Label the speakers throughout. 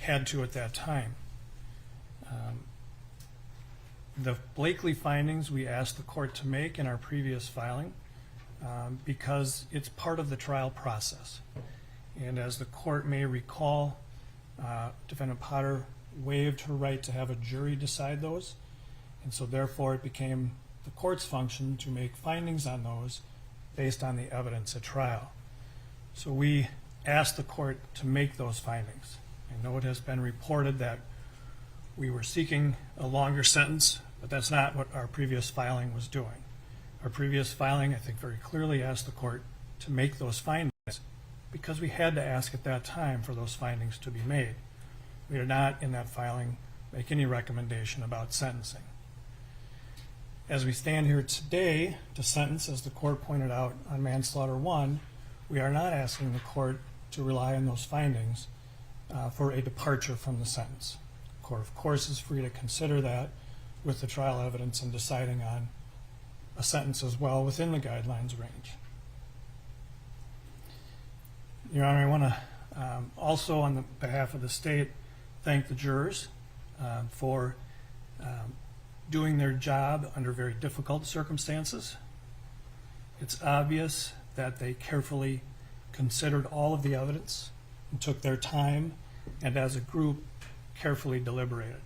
Speaker 1: had to at that time. The Blakely findings we asked the court to make in our previous filing because it's part of the trial process. And as the court may recall, Defendant Potter waived her right to have a jury decide those, and so therefore it became the court's function to make findings on those based on the evidence at trial. So we asked the court to make those findings. I know it has been reported that we were seeking a longer sentence, but that's not what our previous filing was doing. Our previous filing, I think, very clearly asked the court to make those findings because we had to ask at that time for those findings to be made. We did not, in that filing, make any recommendation about sentencing. As we stand here today to sentence, as the court pointed out on manslaughter 1, we are not asking the court to rely on those findings for a departure from the sentence. The court, of course, is free to consider that with the trial evidence and deciding on a sentence as well within the guidelines range. Your Honor, I want to also, on the behalf of the state, thank the jurors for doing their job under very difficult circumstances. It's obvious that they carefully considered all of the evidence and took their time, and as a group carefully deliberated.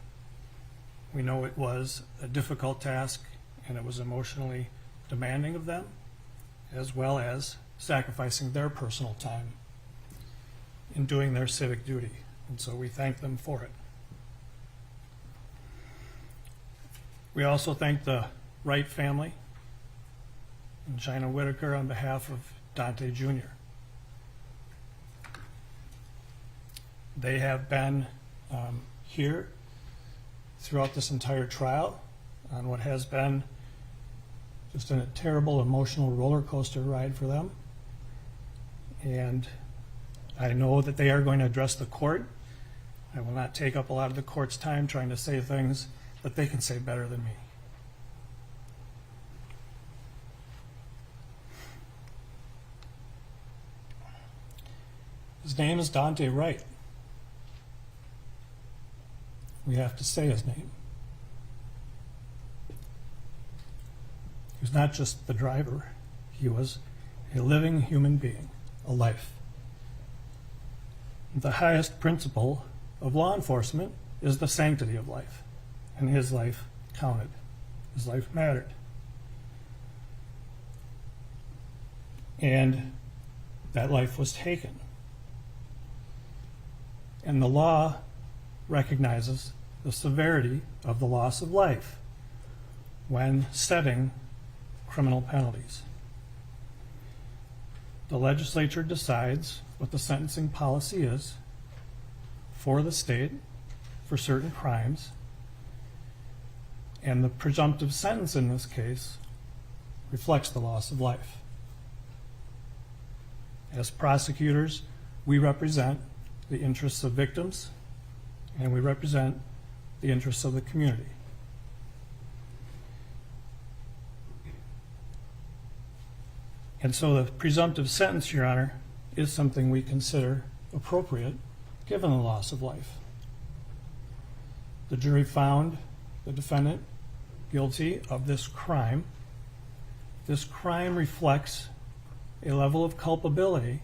Speaker 1: We know it was a difficult task and it was emotionally demanding of them, as well as sacrificing their personal time in doing their civic duty, and so we thank them for it. We also thank the Wright family and China Whitaker on behalf of Dante Jr. They have been here throughout this entire trial on what has been just a terrible emotional roller coaster ride for them. And I know that they are going to address the court. I will not take up a lot of the court's time trying to say things that they can say better than me. His name is Daunte Wright. We have to say his name. He was not just the driver. He was a living human being, a life. The highest principle of law enforcement is the sanctity of life, and his life counted. His life mattered. And that life was taken. And the law recognizes the severity of the loss of life when setting criminal penalties. The legislature decides what the sentencing policy is for the state for certain crimes, and the presumptive sentence in this case reflects the loss of life. As prosecutors, we represent the interests of victims, and we represent the interests of the community. And so the presumptive sentence, Your Honor, is something we consider appropriate given the loss of life. The jury found the defendant guilty of this crime. This crime reflects a level of culpability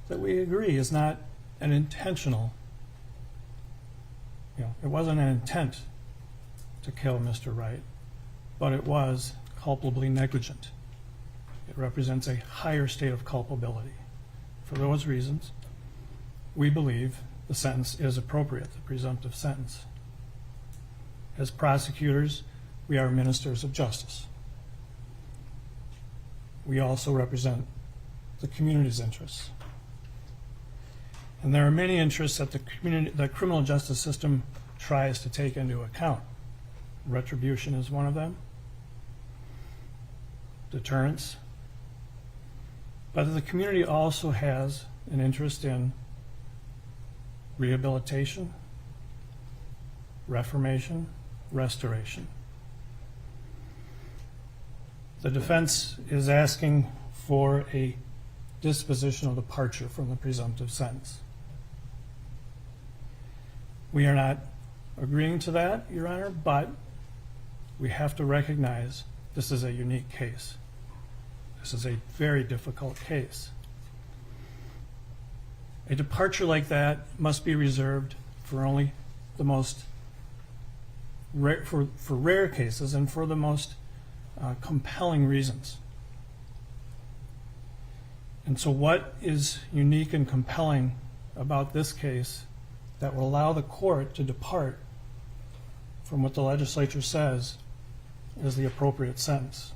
Speaker 1: that we agree is not an intentional, it wasn't an intent to kill Mr. Wright, but it was culpably negligent. It represents a higher state of culpability. For those reasons, we believe the sentence is appropriate, the presumptive sentence. As prosecutors, we are ministers of justice. We also represent the community's interests. And there are many interests that the criminal justice system tries to take into account. Retribution is one of them. Deterrence. But the community also has an interest in rehabilitation, reformation, restoration. The defense is asking for a dispositional departure from the presumptive sentence. We are not agreeing to that, Your Honor, but we have to recognize this is a unique case. This is a very difficult case. A departure like that must be reserved for only the most for rare cases and for the most compelling reasons. And so what is unique and compelling about this case that will allow the court to depart from what the legislature says is the appropriate sentence?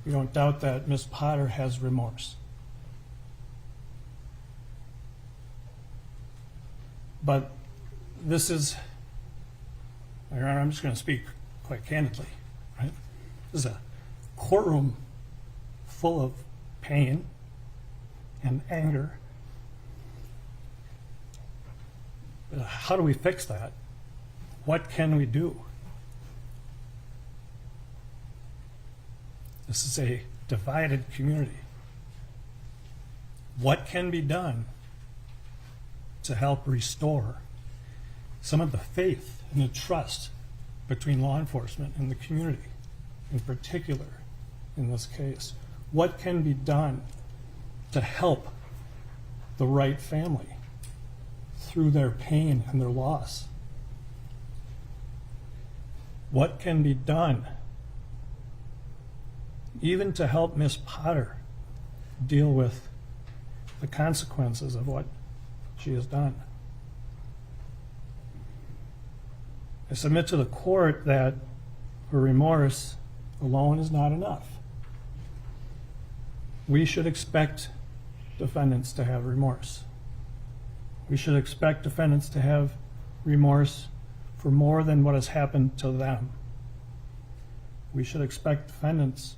Speaker 1: We don't doubt that Ms. Potter has remorse. But this is, Your Honor, I'm just going to speak quite candidly, right? This is a courtroom full of pain and anger. How do we fix that? What can we do? This is a divided community. What can be done to help restore some of the faith and the trust between law enforcement and the community, in particular in this case? What can be done to help the Wright family through their pain and their loss? What can be done even to help Miss Potter deal with the consequences of what she has done? I submit to the court that her remorse alone is not enough. We should expect defendants to have remorse. We should expect defendants to have remorse for more than what has happened to them. We should expect defendants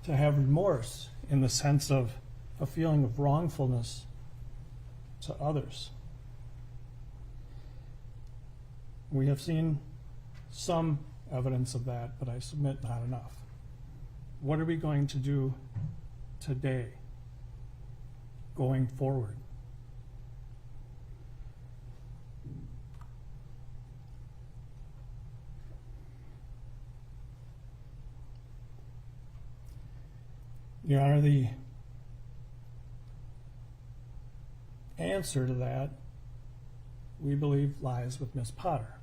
Speaker 1: to have remorse in the sense of a feeling of wrongfulness to others. We have seen some evidence of that, but I submit not enough. What are we going to do today, going forward? Your Honor, the answer to that, we believe, lies with Ms. Potter.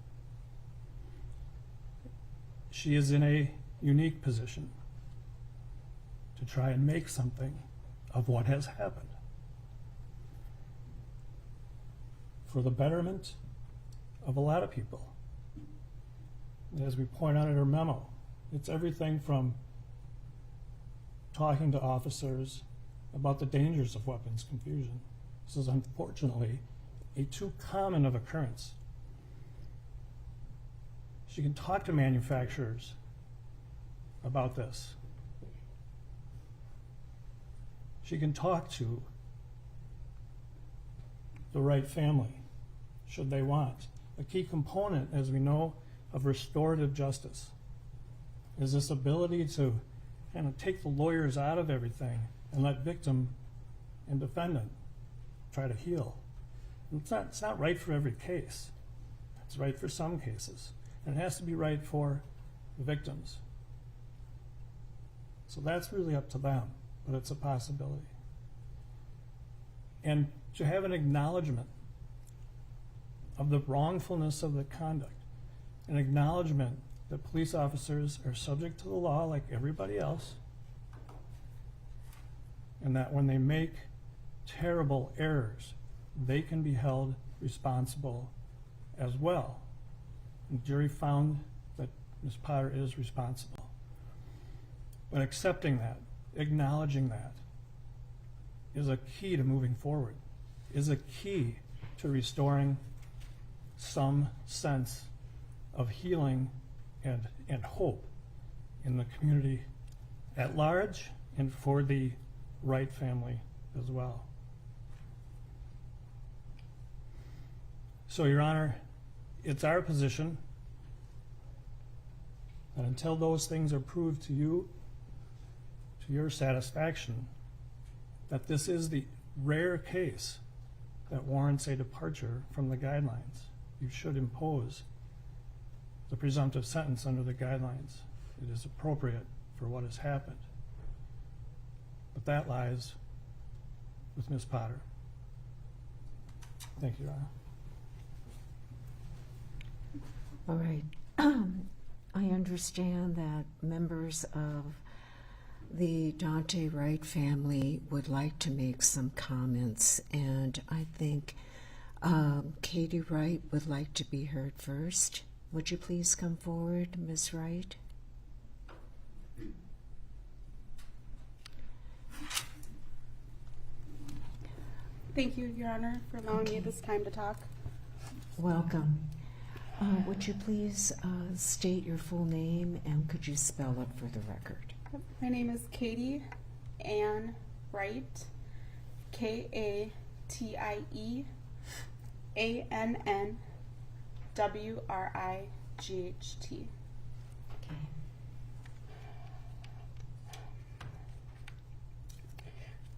Speaker 1: She is in a unique position to try and make something of what has happened for the betterment of a lot of people. As we point out in her memo, it's everything from talking to officers about the dangers of weapons confusion. This is unfortunately a too common of occurrence. She can talk to manufacturers about this. She can talk to the Wright family, should they want. A key component, as we know, of restorative justice is this ability to kind of take the lawyers out of everything and let victim and defendant try to heal. And it's not right for every case. It's right for some cases. And it has to be right for the victims. So that's really up to them, but it's a possibility. And to have an acknowledgement of the wrongfulness of the conduct, an acknowledgement that police officers are subject to the law like everybody else, and that when they make terrible errors, they can be held responsible as well. And the jury found that Ms. Potter is responsible. But accepting that, acknowledging that, is a key to moving forward, is a key to restoring some sense of healing and hope in the community at large and for the Wright family as well. So, Your Honor, it's our position that until those things are proved to you, to your satisfaction, that this is the rare case that warrants a departure from the guidelines. You should impose the presumptive sentence under the guidelines. It is appropriate for what has happened. But that lies with Ms. Potter. Thank you, Your Honor.
Speaker 2: All right. I understand that members of the Daunte Wright family would like to make some comments, and I think Katie Wright would like to be heard first. Would you please come forward, Ms. Wright?
Speaker 3: Thank you, Your Honor, for allowing me this time to talk.
Speaker 2: Welcome. Would you please state your full name, and could you spell it for the record?
Speaker 3: My name is Katie Ann Wright, KATIEANNWRIGHT.
Speaker 2: Okay.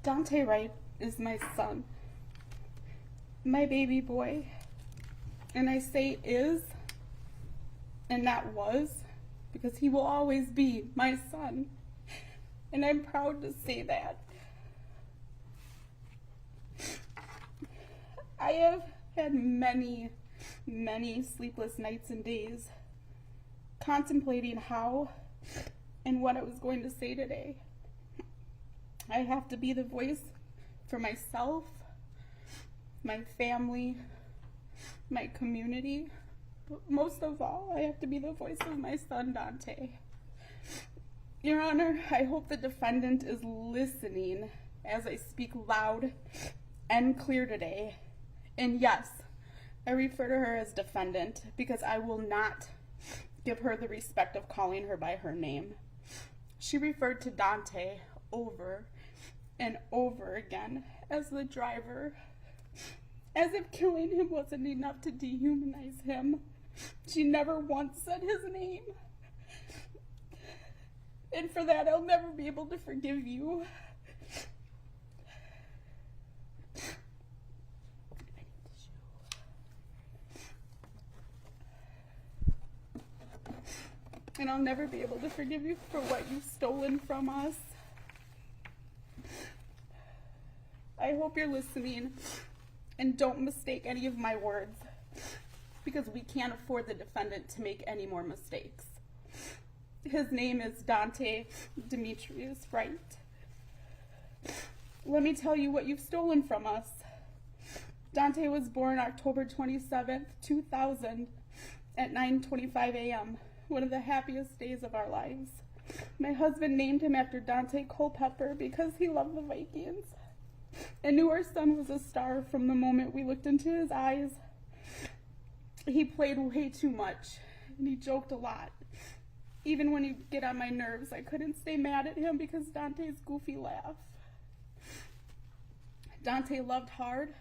Speaker 3: Daunte Wright is my son, my baby boy, and I say is and not was because he will always be my son, and I'm proud to say that. I have had many, many sleepless nights and days contemplating how and what I was going to say today. I have to be the voice for myself, my family, my community, but most of all, I have to be the voice of my son, Dante. Your Honor, I hope the defendant is listening as I speak loud and clear today. And yes, I refer to her as defendant because I will not give her the respect of calling her by her name. She referred to Dante over and over again as the driver, as if killing him wasn't enough to dehumanize him. She never once said his name. And for that, I'll never be able to forgive you. And I'll never be able to forgive you for what you've stolen from us. I hope you're listening and don't mistake any of my words, because we can't afford the defendant to make any more mistakes. His name is Daunte Demetrius Wright. Let me tell you what you've stolen from us. Dante was born October 27th, 2000 at 9:25 a.m., one of the happiest days of our lives. My husband named him after Dante Culpepper because he loved the Vikings and knew our son was a star from the moment we looked into his eyes. He played way too much, and he joked a lot. Even when he'd get on my nerves, I couldn't stay mad at him because Dante's goofy laugh. Dante loved hard,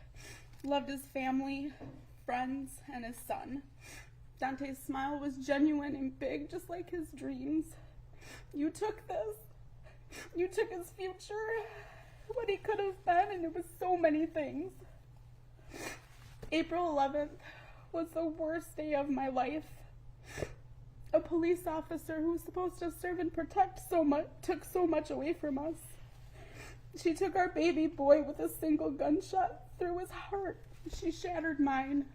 Speaker 3: loved his family, friends, and his son. Dante's smile was genuine and big, just like his dreams. You took this. You took his future, what he could have been, and it was so many things. April 11th was the worst day of my life. A police officer who was supposed to serve and protect took so much away from us. She took our baby boy with a single gunshot through his heart. She shattered mine.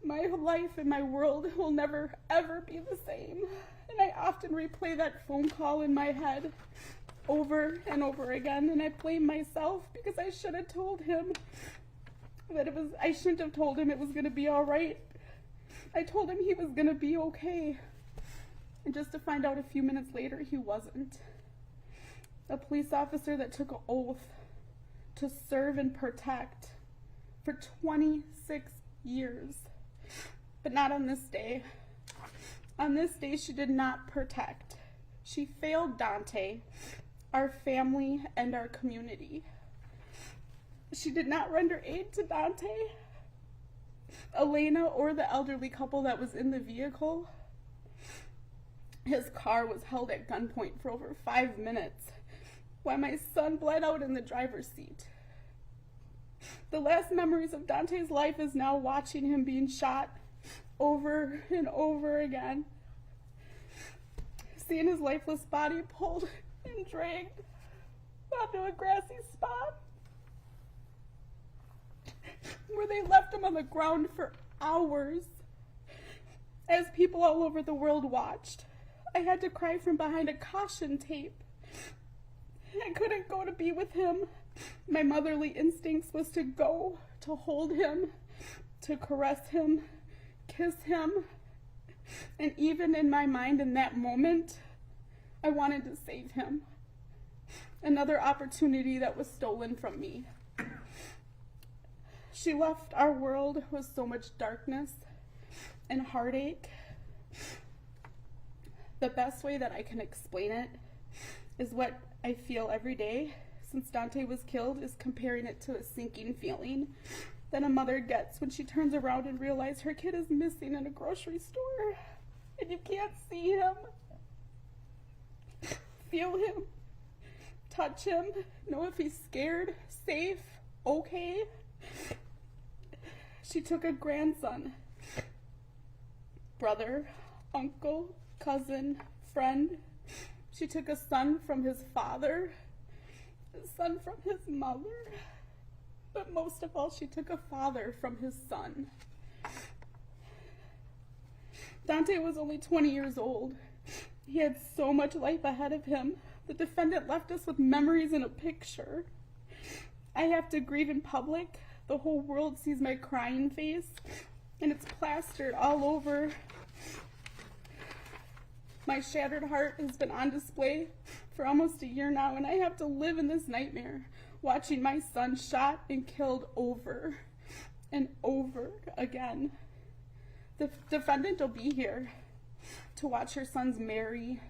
Speaker 3: My life and my world will never, ever be the same. And I often replay that phone call in my head over and over again, and I blame myself because I should have told him I shouldn't have told him it was going to be all right. I told him he was going to be okay. And just to find out a few minutes later, he wasn't. A police officer that took an oath to serve and protect for 26 years. But not on this day. On this day, she did not protect. She failed Dante, our family, and our community. She did not render aid to Dante, Elena, or the elderly couple that was in the vehicle. His car was held at gunpoint for over 5 minutes while my son bled out in the driver's seat. The last memories of Dante's life is now watching him being shot over and over again. Seeing his lifeless body pulled and dragged onto a grassy spot where they left him on the ground for hours as people all over the world watched. I had to cry from behind a caution tape. I couldn't go to be with him. My motherly instincts was to go, to hold him, to caress him, kiss him. And even in my mind in that moment, I wanted to save him. Another opportunity that was stolen from me. She left our world with so much darkness and heartache. The best way that I can explain it is what I feel every day since Dante was killed is comparing it to a sinking feeling that a mother gets when she turns around and realizes her kid is missing in a grocery store and you can't see him, feel him, touch him, know if he's scared, safe, okay. She took a grandson, brother, uncle, cousin, friend. She took a son from his father, a son from his mother, but most of all, she took a father from his son. Dante was only 20 years old. He had so much life ahead of him. The defendant left us with memories and a picture. I have to grieve in public. The whole world sees my crying face, and it's plastered all over. My shattered heart has been on display for almost a year now, and I have to live in this nightmare, watching my son shot and killed over and over again. The defendant will be here to watch her sons marry,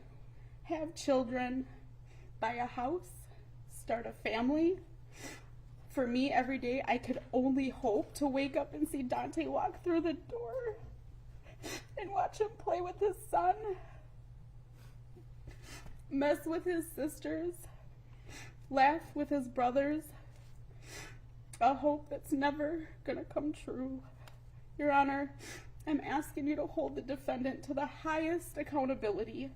Speaker 3: have children, buy a house, start a family. For me, every day, I could only hope to wake up and see Dante walk through the door and watch him play with his son, mess with his sisters, laugh with his brothers. A hope that's never gonna come true. Your Honor, I'm asking you to hold the defendant to the highest accountability.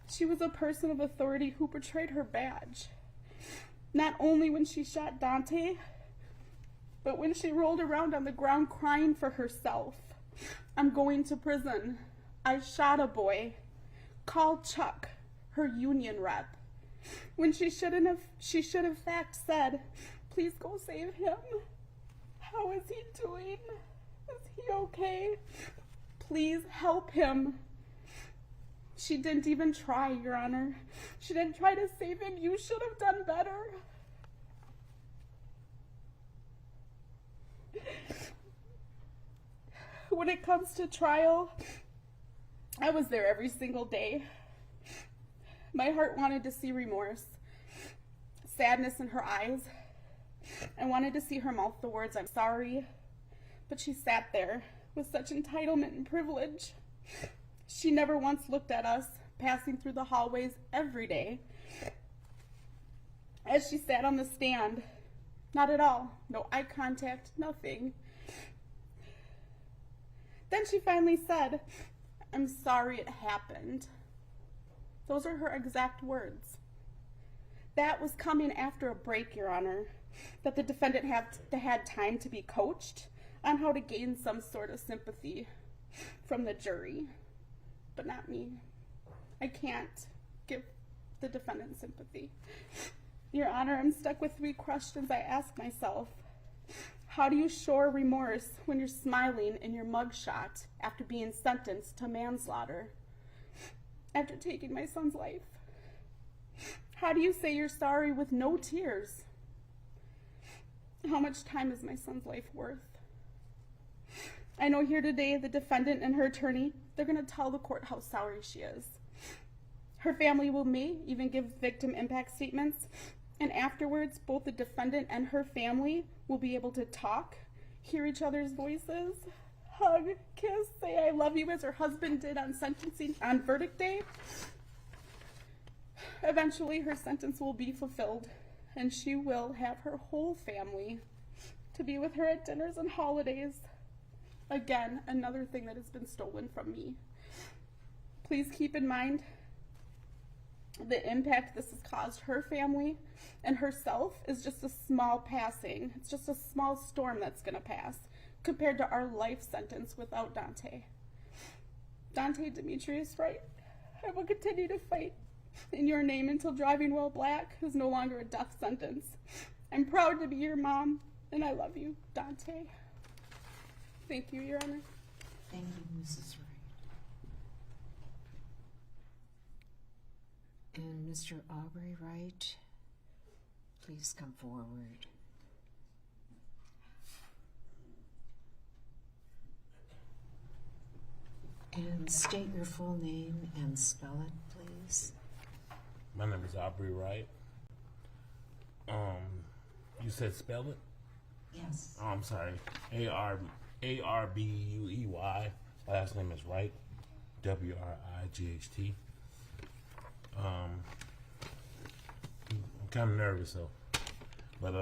Speaker 3: She was a person of authority who betrayed her badge. Not only when she shot Dante, but when she rolled around on the ground crying for herself. I'm going to prison. I shot a boy. Call Chuck, her union rep. When she should have fact said, please go save him. How is he doing? Is he okay? Please help him. She didn't even try, Your Honor. She didn't try to save him. You should have done better. When it comes to trial, I was there every single day. My heart wanted to see remorse, sadness in her eyes. I wanted to see her mouth the words, I'm sorry. But she sat there with such entitlement and privilege. She never once looked at us, passing through the hallways every day. As she sat on the stand, not at all, no eye contact, nothing. Then she finally said, I'm sorry it happened. Those are her exact words. That was coming after a break, Your Honor, that the defendant had time to be coached on how to gain some sort of sympathy from the jury. But not me. I can't give the defendant sympathy. Your Honor, I'm stuck with 3 questions I ask myself. How do you show remorse when you're smiling in your mugshot after being sentenced to manslaughter? After taking my son's life? How do you say you're sorry with no tears? How much time is my son's life worth? I know here today the defendant and her attorney, they're going to tell the court how sorry she is. Her family may even give victim impact statements, and afterwards both the defendant and her family will be able to talk, hear each other's voices, hug, kiss, say I love you as her husband did on verdict day. Eventually her sentence will be fulfilled and she will have her whole family to be with her at dinners and holidays. Again, another thing that has been stolen from me. Please keep in mind the impact this has caused her family and herself is just a small passing. It's just a small storm that's going to pass compared to our life sentence without Dante. Daunte Demetrius Wright, I will continue to fight in your name until driving while black is no longer a death sentence. I'm proud to be your mom, and I love you, Dante. Thank you, Your Honor.
Speaker 2: Thank you, Mrs. Wright. And Mr. Aubrey Wright, please come forward. And state your full name and spell it, please.
Speaker 4: My name is Aubrey Wright. You said spell it?
Speaker 2: Yes.
Speaker 4: Oh, I'm sorry. A-R-B-U-E-Y. Last name is Wright. W-R-I-G-H-T. I'm kind of nervous though. But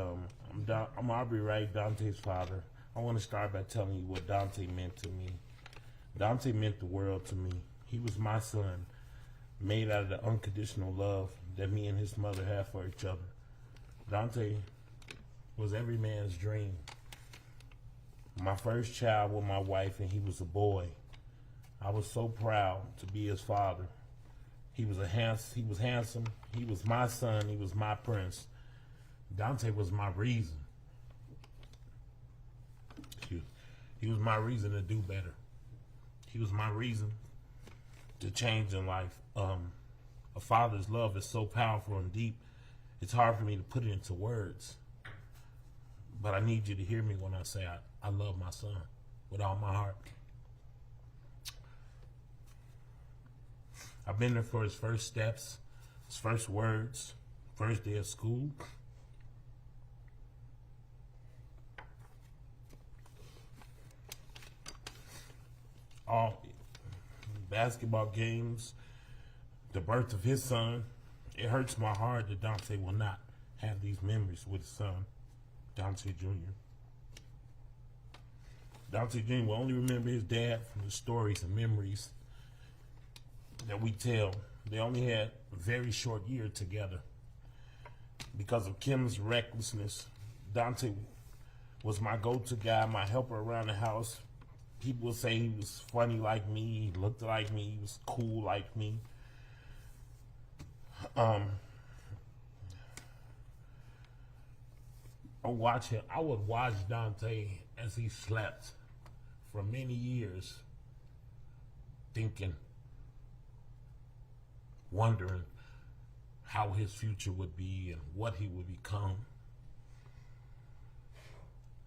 Speaker 4: I'm Aubrey Wright, Dante's father. I want to start by telling you what Dante meant to me. Dante meant the world to me. He was my son, made out of the unconditional love that me and his mother have for each other. Dante was every man's dream. My first child with my wife, and he was a boy. I was so proud to be his father. He was handsome. He was my son. He was my prince. Dante was my reason. He was my reason to do better. He was my reason to change in life. A father's love is so powerful and deep, it's hard for me to put it into words. But I need you to hear me when I say I love my son with all my heart. I've been there for his first steps, his first words, first day of school. All basketball games, the birth of his son. It hurts my heart that Dante will not have these memories with his son, Dante Jr. Dante Jr. will only remember his dad from the stories and memories that we tell. They only had a very short year together. Because of Kim's recklessness, Dante was my go-to guy, my helper around the house. People would say he was funny like me, he looked like me, he was cool like me. I would watch Dante as he slept for many years, thinking, wondering how his future would be and what he would become.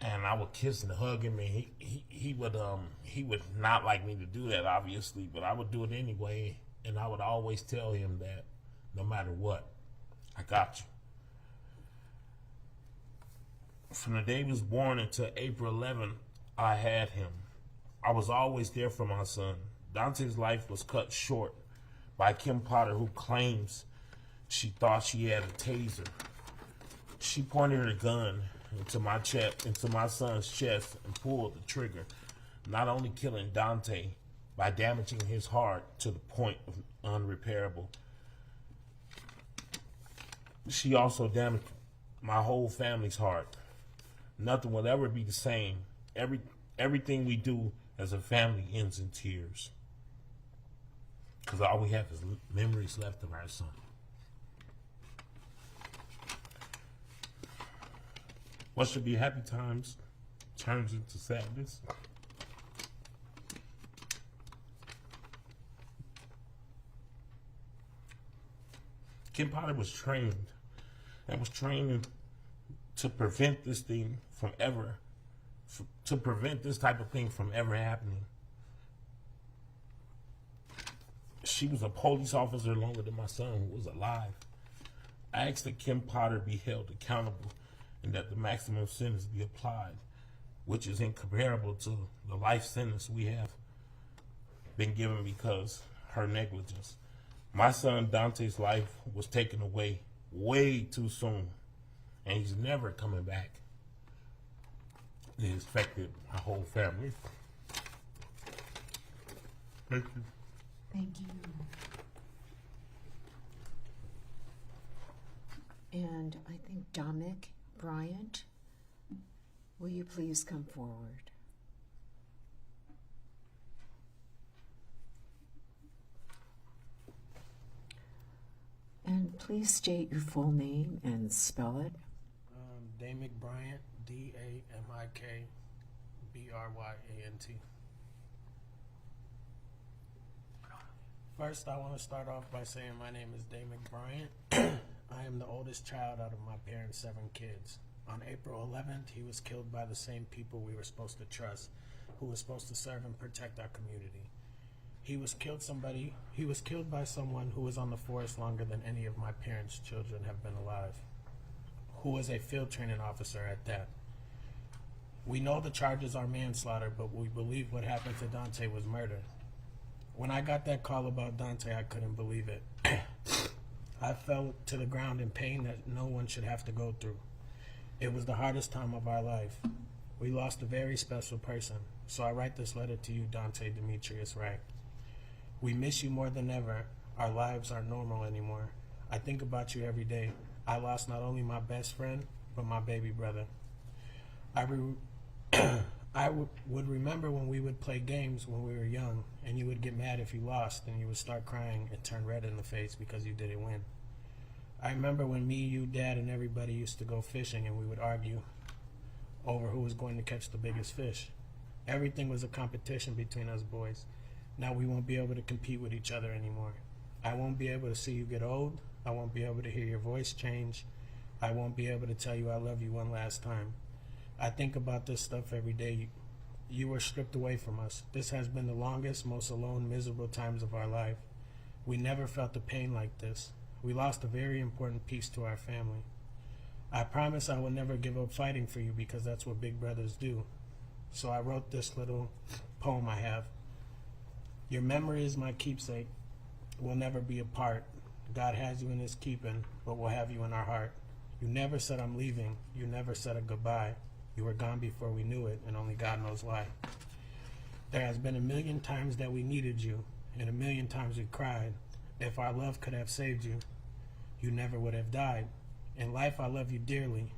Speaker 4: And I would kiss and hug him, and he would not like me to do that, obviously, but I would do it anyway. And I would always tell him that no matter what, I got you. From the day he was born until April 11th, I had him. I was always there for my son. Dante's life was cut short by Kim Potter, who claims she thought she had a taser. She pointed her gun into my son's chest and pulled the trigger, not only killing Dante by damaging his heart to the point of unrepairable, she also damaged my whole family's heart. Nothing will ever be the same. Everything we do as a family ends in tears, because all we have is memories left of our son. What should be happy times turns into sadness. Kim Potter was trained to prevent this thing from ever, to prevent this type of thing from ever happening. She was a police officer longer than my son, who was alive. I asked that Kim Potter be held accountable and that the maximum sentence be applied, which is incomparable to the life sentence we have been given because her negligence. My son Dante's life was taken away way too soon, and he's never coming back. It affected my whole family. Thank you.
Speaker 2: Thank you. And I think Dominic Bryant, will you please come forward? And please state your full name and spell it.
Speaker 5: Damik Bryant, D-A-M-I-K-B-R-Y-A-N-T. First, I want to start off by saying my name is Damik Bryant. I am the oldest child out of my parents' 7 kids. On April 11th, he was killed by the same people we were supposed to trust, who was supposed to serve and protect our community. He was killed by someone who was on the force longer than any of my parents' children have been alive, who was a field training officer at that. We know the charges are manslaughter, but we believe what happened to Dante was murder. When I got that call about Dante, I couldn't believe it. I fell to the ground in pain that no one should have to go through. It was the hardest time of our life. We lost a very special person, so I write this letter to you, Dante Demetrius Wright. We miss you more than ever. Our lives aren't normal anymore. I think about you every day. I lost not only my best friend, but my baby brother. I would remember when we would play games when we were young, and you would get mad if you lost, and you would start crying and turn red in the face because you didn't win. I remember when me, you, Dad, and everybody used to go fishing, and we would argue over who was going to catch the biggest fish. Everything was a competition between us boys. Now we won't be able to compete with each other anymore. I won't be able to see you get old. I won't be able to hear your voice change. I won't be able to tell you I love you one last time. I think about this stuff every day. You were stripped away from us. This has been the longest, most alone, miserable times of our life. We never felt the pain like this. We lost a very important piece to our family. I promise I will never give up fighting for you because that's what big brothers do. So I wrote this little poem I have. Your memory is my keepsake. We'll never be apart. God has you in his keeping, but we'll have you in our heart. You never said I'm leaving. You never said a goodbye. You were gone before we knew it, and only God knows why. There has been a million times that we needed you, and a million times we cried. If our love could have saved you, you never would have died. In life, I love you dearly.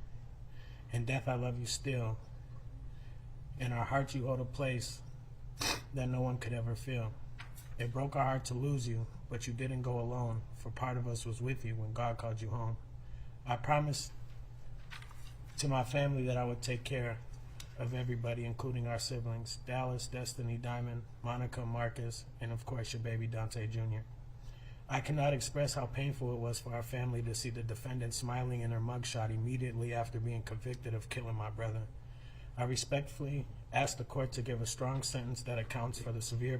Speaker 5: In death, I love you still. In our hearts, you hold a place that no one could ever feel. It broke our heart to lose you, but you didn't go alone, for part of us was with you when God called you home. I promised to my family that I would take care of everybody, including our siblings, Dallas, Destiny, Diamond, Monica, Marcus, and of course your baby Dante Jr. I cannot express how painful it was for our family to see the defendant smiling in her mugshot immediately after being convicted of killing my brother. I respectfully ask the court to give a strong sentence that accounts for the severe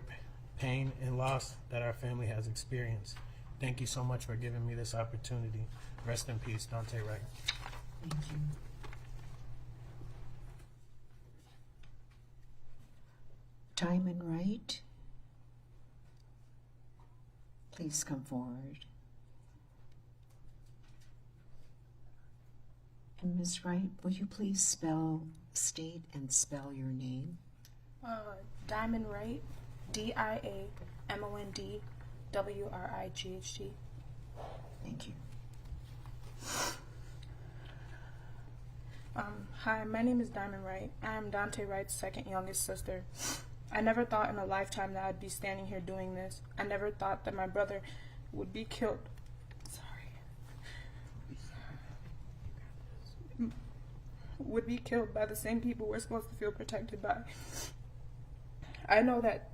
Speaker 5: pain and loss that our family has experienced. Thank you so much for giving me this opportunity. Rest in peace, Daunte Wright.
Speaker 2: Thank you. Diamond Wright, please come forward. And Ms. Wright, will you please state and spell your name?
Speaker 3: Diamond Wright, D-I-A-M-O-N-D-W-R-I-G-H-T.
Speaker 2: Thank you.
Speaker 3: Hi, my name is Diamond Wright. I am Dante Wright's second youngest sister. I never thought in a lifetime that I'd be standing here doing this. I never thought that my brother would be killed. Would be killed by the same people we're supposed to feel protected by. I know that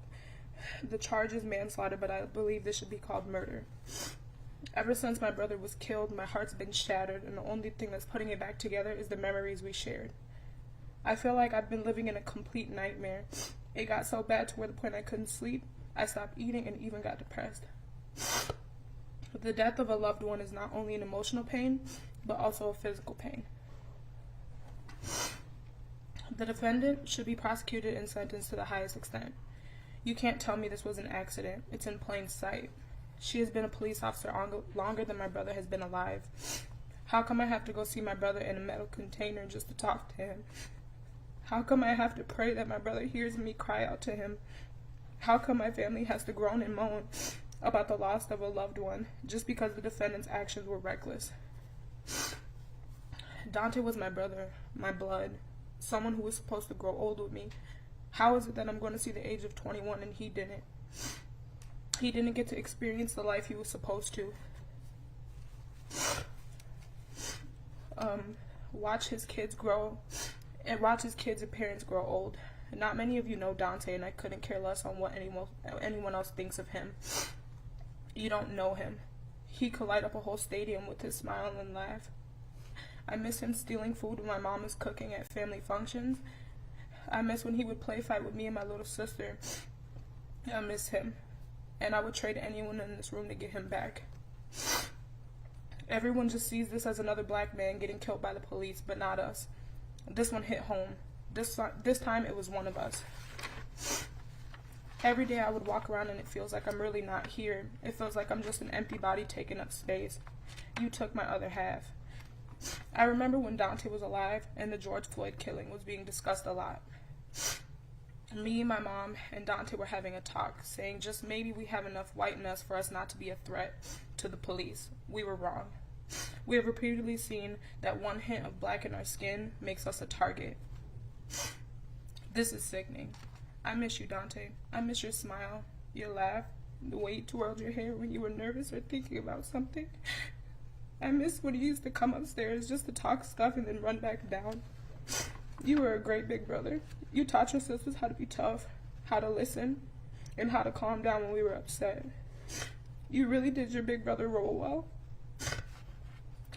Speaker 3: the charge is manslaughter, but I believe this should be called murder. Ever since my brother was killed, my heart's been shattered, and the only thing that's putting it back together is the memories we shared. I feel like I've been living in a complete nightmare. It got so bad to where the point I couldn't sleep. I stopped eating and even got depressed. The death of a loved one is not only an emotional pain, but also a physical pain. The defendant should be prosecuted and sentenced to the highest extent. You can't tell me this was an accident. It's in plain sight. She has been a police officer longer than my brother has been alive. How come I have to go see my brother in a metal container just to talk to him? How come I have to pray that my brother hears me cry out to him? How come my family has to groan and moan about the loss of a loved one just because the defendant's actions were reckless? Dante was my brother, my blood, someone who was supposed to grow old with me. How is it that I'm going to see the age of 21 and he didn't? He didn't get to experience the life he was supposed to. Watch his kids grow and watch his kids and parents grow old. Not many of you know Dante, and I couldn't care less on what anyone else thinks of him. You don't know him. He could light up a whole stadium with his smile and laugh. I miss him stealing food when my mom was cooking at family functions. I miss when he would play fight with me and my little sister. I miss him, and I would trade anyone in this room to get him back. Everyone just sees this as another black man getting killed by the police, but not us. This one hit home. This time it was one of us. Every day I would walk around and it feels like I'm really not here. It feels like I'm just an empty body taking up space. You took my other half. I remember when Dante was alive and the George Floyd killing was being discussed a lot. Me, my mom, and Dante were having a talk, saying just maybe we have enough white in us for us not to be a threat to the police. We were wrong. We have repeatedly seen that one hint of black in our skin makes us a target. This is sickening. I miss you, Dante. I miss your smile, your laugh, the way you twirled your hair when you were nervous or thinking about something. I miss when you used to come upstairs just to talk stuff and then run back down. You were a great big brother. You taught your sisters how to be tough, how to listen, and how to calm down when we were upset. You really did your big brother role well.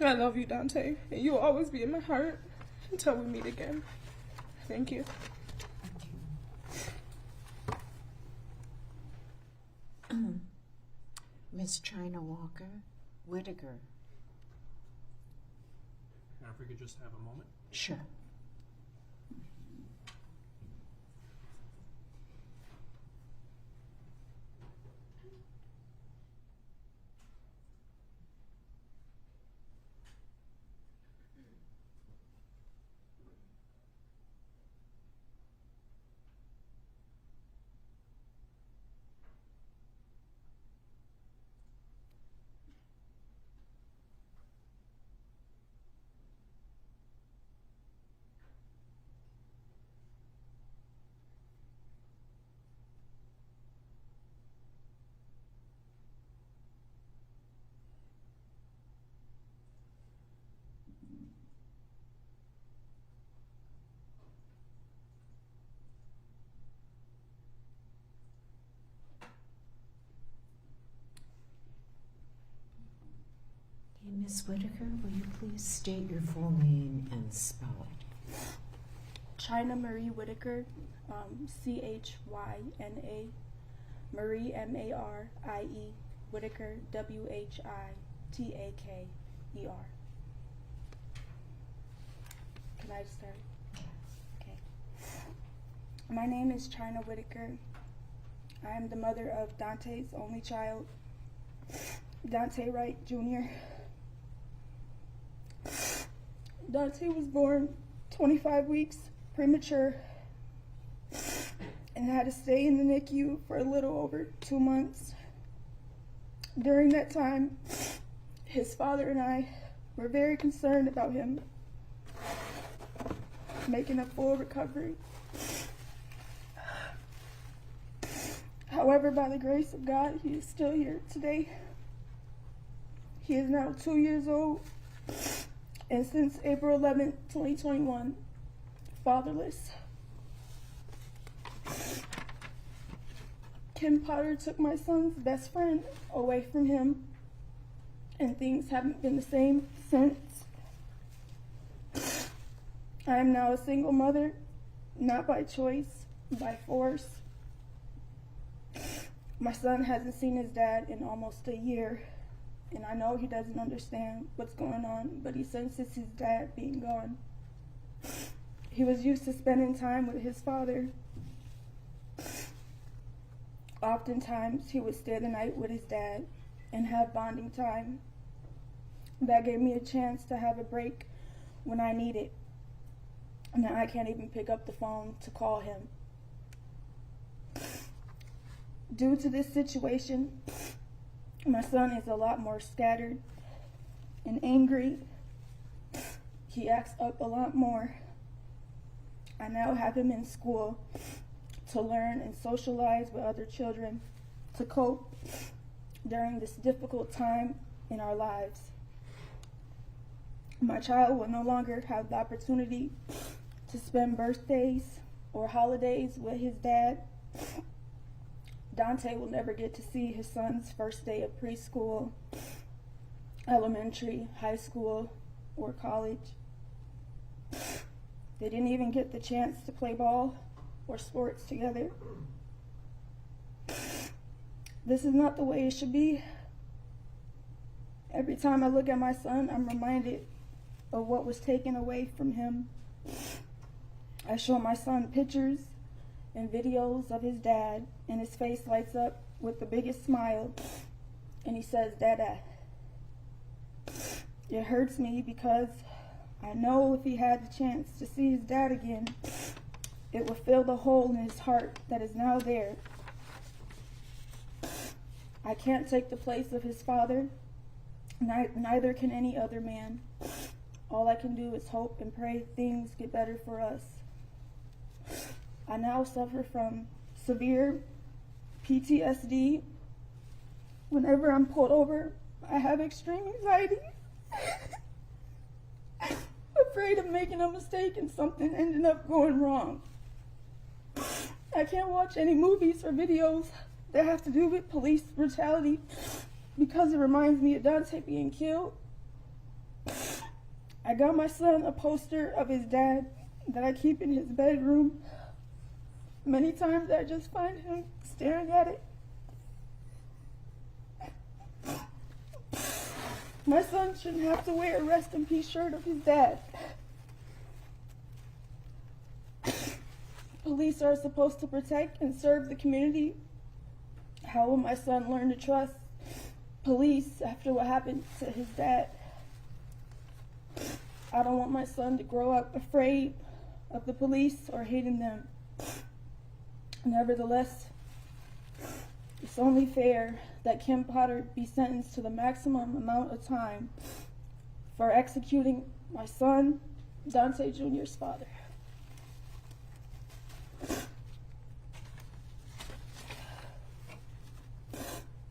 Speaker 3: I love you, Dante, and you'll always be in my heart until we meet again. Thank you.
Speaker 2: Miss China Walker Whitaker.
Speaker 1: Now, if we could just have a moment.
Speaker 2: Sure. Ms. Whitaker, will you please state your full name and spell it?
Speaker 3: China Marie Whitaker, C-H-Y-N-A, Marie, M-A-R-I-E, Whitaker, W-H-I-T-A-K-E-R. Can I start? Okay. My name is China Whitaker. I am the mother of Dante's only child, Daunte Wright, Jr. Dante was born 25 weeks premature and had to stay in the NICU for a little over 2 months. During that time, his father and I were very concerned about him making a full recovery. However, by the grace of God, he is still here today. He is now 2 years old, and since April 11, 2021, fatherless. Kim Potter took my son's best friend away from him, and things haven't been the same since. I am now a single mother, not by choice, by force. My son hasn't seen his dad in almost a year, and I know he doesn't understand what's going on, but he senses his dad being gone. He was used to spending time with his father. Oftentimes, he would stay the night with his dad and have bonding time. That gave me a chance to have a break when I need it. Now I can't even pick up the phone to call him. Due to this situation, my son is a lot more scattered and angry. He acts up a lot more. I now have him in school to learn and socialize with other children to cope during this difficult time in our lives. My child will no longer have the opportunity to spend birthdays or holidays with his dad. Dante will never get to see his son's first day of preschool, elementary, high school, or college. They didn't even get the chance to play ball or sports together. This is not the way it should be. Every time I look at my son, I'm reminded of what was taken away from him. I show my son pictures and videos of his dad, and his face lights up with the biggest smile, and he says, "Dada." It hurts me because I know if he had the chance to see his dad again, it would fill the hole in his heart that is now there. I can't take the place of his father, neither can any other man. All I can do is hope and pray things get better for us. I now suffer from severe PTSD. Whenever I'm pulled over, I have extreme anxiety. Afraid of making a mistake and something ending up going wrong. I can't watch any movies or videos that have to do with police brutality because it reminds me of Dante being killed. I got my son a poster of his dad that I keep in his bedroom. Many times I just find him staring at it. My son shouldn't have to wear a rest in peace shirt of his dad. Police are supposed to protect and serve the community. How will my son learn to trust police after what happened to his dad? I don't want my son to grow up afraid of the police or hating them. Nevertheless, it's only fair that Kim Potter be sentenced to the maximum amount of time for executing my son, Dante Jr.'s father.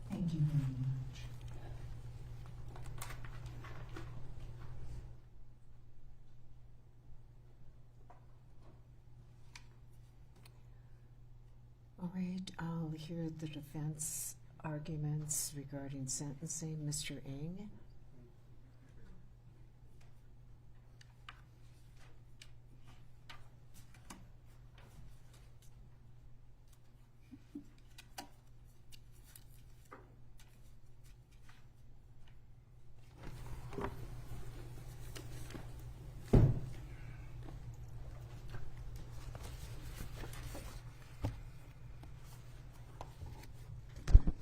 Speaker 2: Thank you very much. All right, I'll hear the defense arguments regarding sentencing. Mr. Ng.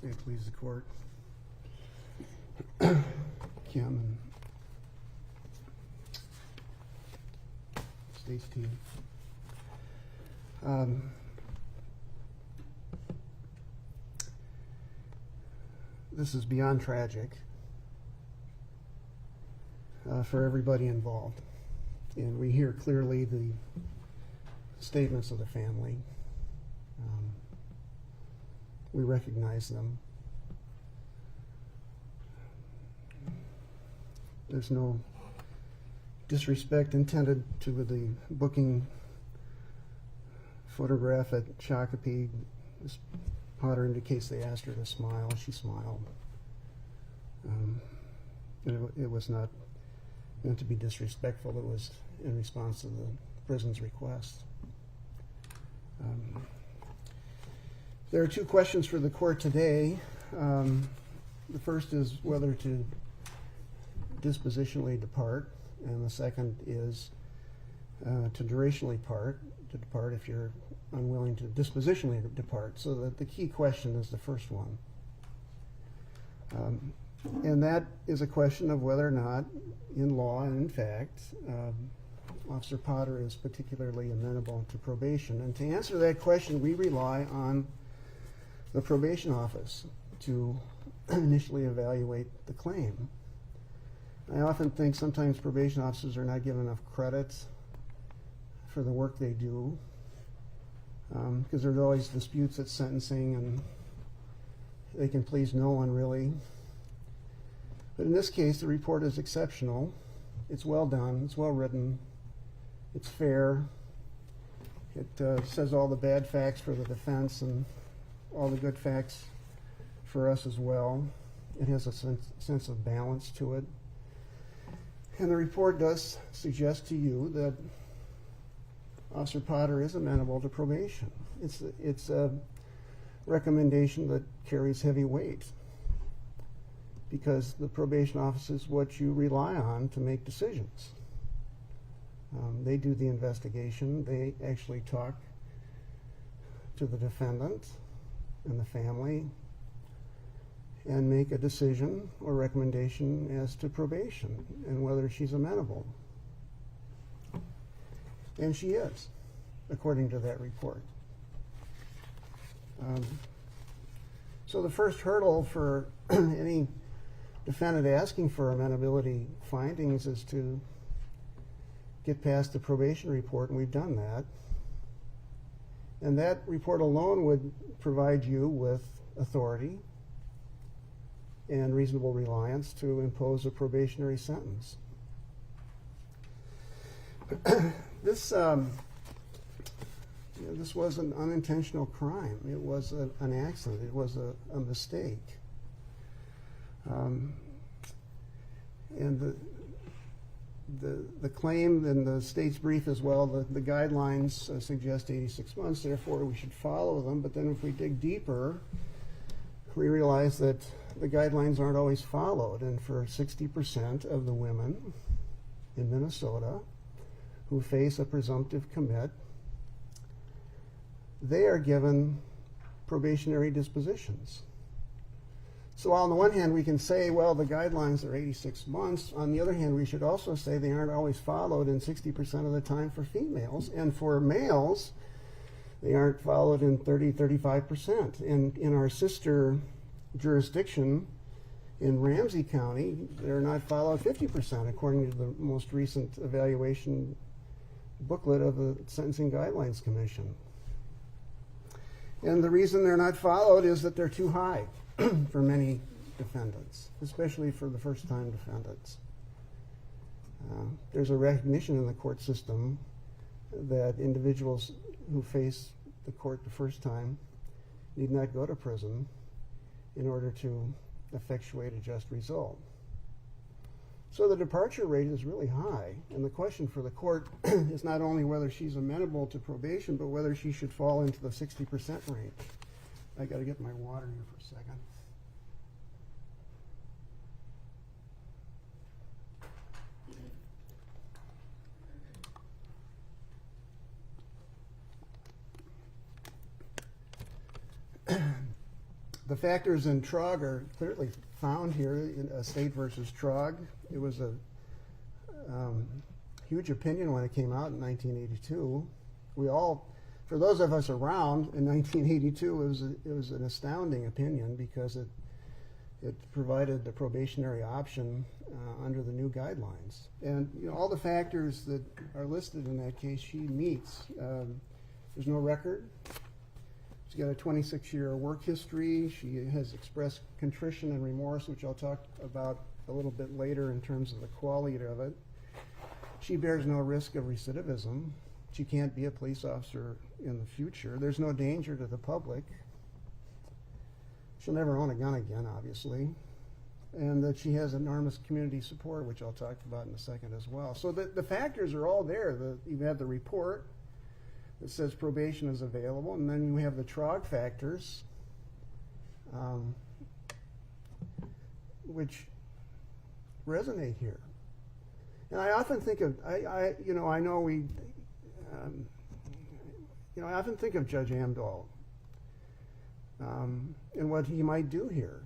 Speaker 6: May it please the court. Kim and State's team. This is beyond tragic for everybody involved. And we hear clearly the statements of the family. We recognize them. There's no disrespect intended to the booking photograph at Shakopee. Ms. Potter indicates they asked her to smile. She smiled. It was not meant to be disrespectful. It was in response to the prison's request. There are two questions for the court today. The first is whether to dispositionally depart, and the second is to durationally depart if you're unwilling to dispositionally depart. So that the key question is the first one. And that is a question of whether or not, in law and in fact, Officer Potter is particularly amenable to probation. And to answer that question, we rely on the probation office to initially evaluate the claim. I often think sometimes probation officers are not given enough credit for the work they do, because there's always disputes at sentencing and they can please no one really. But in this case, the report is exceptional. It's well done, it's well written, it's fair. It says all the bad facts for the defense and all the good facts for us as well. It has a sense of balance to it. And the report does suggest to you that Officer Potter is amenable to probation. It's a recommendation that carries heavy weight, because the probation office is what you rely on to make decisions. They do the investigation. They actually talk to the defendant and the family and make a decision or recommendation as to probation and whether she's amenable. And she is, according to that report. So the first hurdle for any defendant asking for amenability findings is to get past the probation report, and we've done that. And that report alone would provide you with authority and reasonable reliance to impose a probationary sentence. This was an unintentional crime. It was an accident. It was a mistake. And the claim in the state's brief as well, the guidelines suggest 86 months, therefore we should follow them. But then if we dig deeper, we realize that the guidelines aren't always followed. And for 60% of the women in Minnesota who face a presumptive commit, they are given probationary dispositions. So on the one hand, we can say, well, the guidelines are 86 months. On the other hand, we should also say they aren't always followed in 60% of the time for females. And for males, they aren't followed in 35%. And in our sister jurisdiction in Ramsey County, they're not followed 50%, according to the most recent evaluation booklet of the Sentencing Guidelines Commission. And the reason they're not followed is that they're too high for many defendants, especially for the first-time defendants. There's a recognition in the court system that individuals who face the court the first time need not go to prison in order to effectuate a just result. So the departure rate is really high, and the question for the court is not only whether she's amenable to probation, but whether she should fall into the 60% range. I got to get my water here for a second. The factors in Trog are clearly found here in State versus Trog. It was a huge opinion when it came out in 1982. We all, for those of us around in 1982, it was an astounding opinion because it provided the probationary option under the new guidelines. And all the factors that are listed in that case, she meets. There's no record. She's got a 26-year work history. She has expressed contrition and remorse, which I'll talk about a little bit later in terms of the quality of it. She bears no risk of recidivism. She can't be a police officer in the future. There's no danger to the public. She'll never own a gun again, obviously. And that she has enormous community support, which I'll talk about in a second as well. So the factors are all there. You have the report that says probation is available, and then you have the Trog factors, which resonate here. And I often think of, I often think of Judge Amdahl and what he might do here.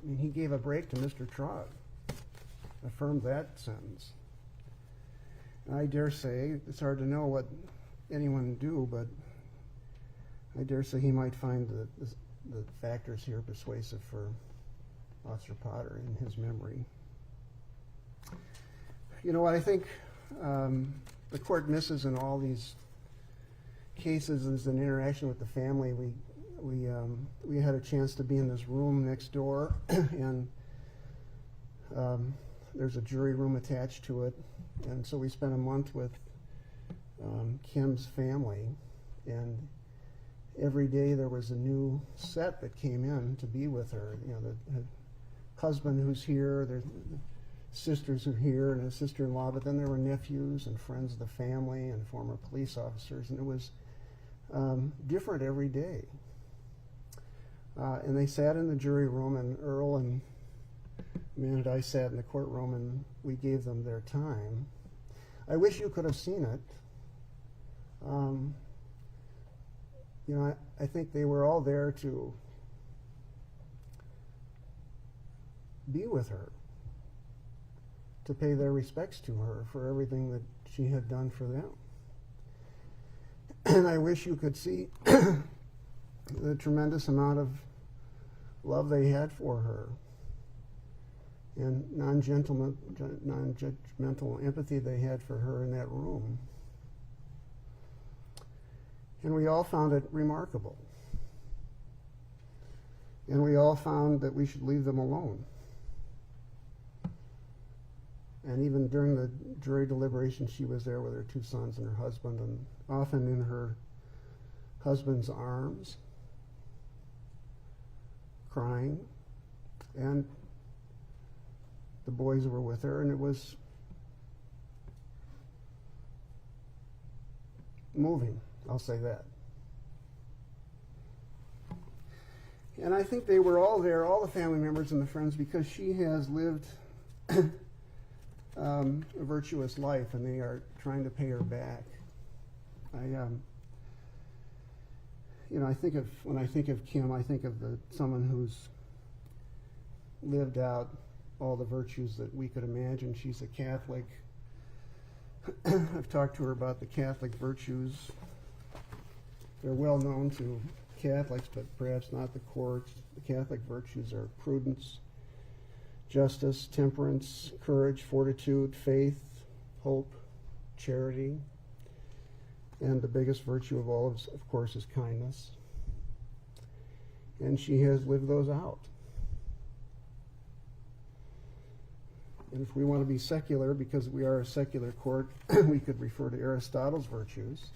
Speaker 6: I mean, he gave a break to Mr. Trog, affirmed that sentence. And I dare say, it's hard to know what anyone would do, but I dare say he might find the factors here persuasive for Officer Potter in his memory. You know what I think the court misses in all these cases is an interaction with the family. We had a chance to be in this room next door, and there's a jury room attached to it, and so we spent a month with Kim's family, and every day there was a new set that came in to be with her. You know, the husband who's here, there's sisters who are here, and a sister-in-law, but then there were nephews and friends of the family and former police officers, and it was different every day. And they sat in the jury room, and Earl and Amanda and I sat in the courtroom, and we gave them their time. I wish you could have seen it. You know, I think they were all there to be with her, to pay their respects to her for everything that she had done for them. And I wish you could see the tremendous amount of love they had for her and non-judgmental empathy they had for her in that room. And we all found it remarkable. And we all found that we should leave them alone. And even during the jury deliberation, she was there with her two sons and her husband, and often in her husband's arms, crying. And the boys were with her, and it was moving, I'll say that. And I think they were all there, all the family members and the friends, because she has lived a virtuous life, and they are trying to pay her back. When I think of Kim, I think of someone who's lived out all the virtues that we could imagine. She's a Catholic. I've talked to her about the Catholic virtues. They're well known to Catholics, but perhaps not the courts. The Catholic virtues are prudence, justice, temperance, courage, fortitude, faith, hope, charity, and the biggest virtue of all, of course, is kindness. And she has lived those out. And if we want to be secular, because we are a secular court, we could refer to Aristotle's virtues.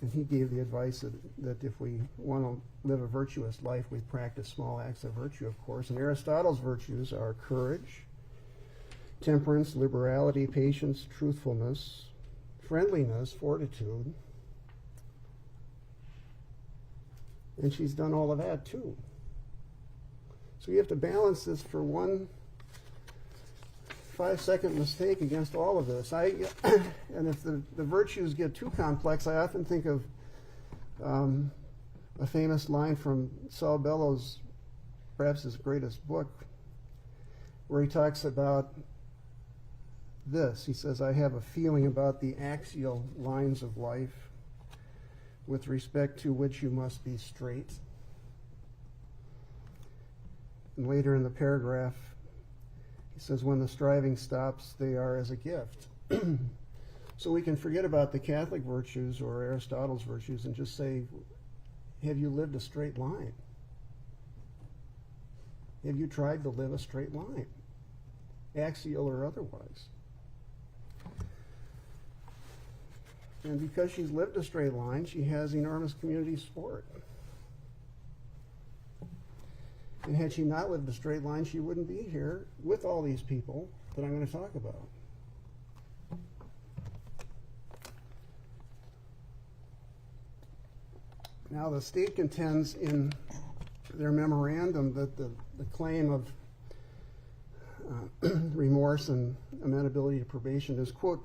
Speaker 6: And he gave the advice that if we want to live a virtuous life, we practice small acts of virtue, of course. And Aristotle's virtues are courage, temperance, liberality, patience, truthfulness, friendliness, fortitude. And she's done all of that too. So you have to balance this for one 5-second mistake against all of this. And if the virtues get too complex, I often think of a famous line from Saul Bellows, perhaps his greatest book, where he talks about this. He says, "I have a feeling about the axial lines of life with respect to which you must be straight." And later in the paragraph, he says, "When the striving stops, they are as a gift." So we can forget about the Catholic virtues or Aristotle's virtues and just say, have you lived a straight line? Have you tried to live a straight line, axial or otherwise? And because she's lived a straight line, she has enormous community support. And had she not lived a straight line, she wouldn't be here with all these people that I'm going to talk about. Now, the state contends in their memorandum that the claim of remorse and amenability to probation is, quote,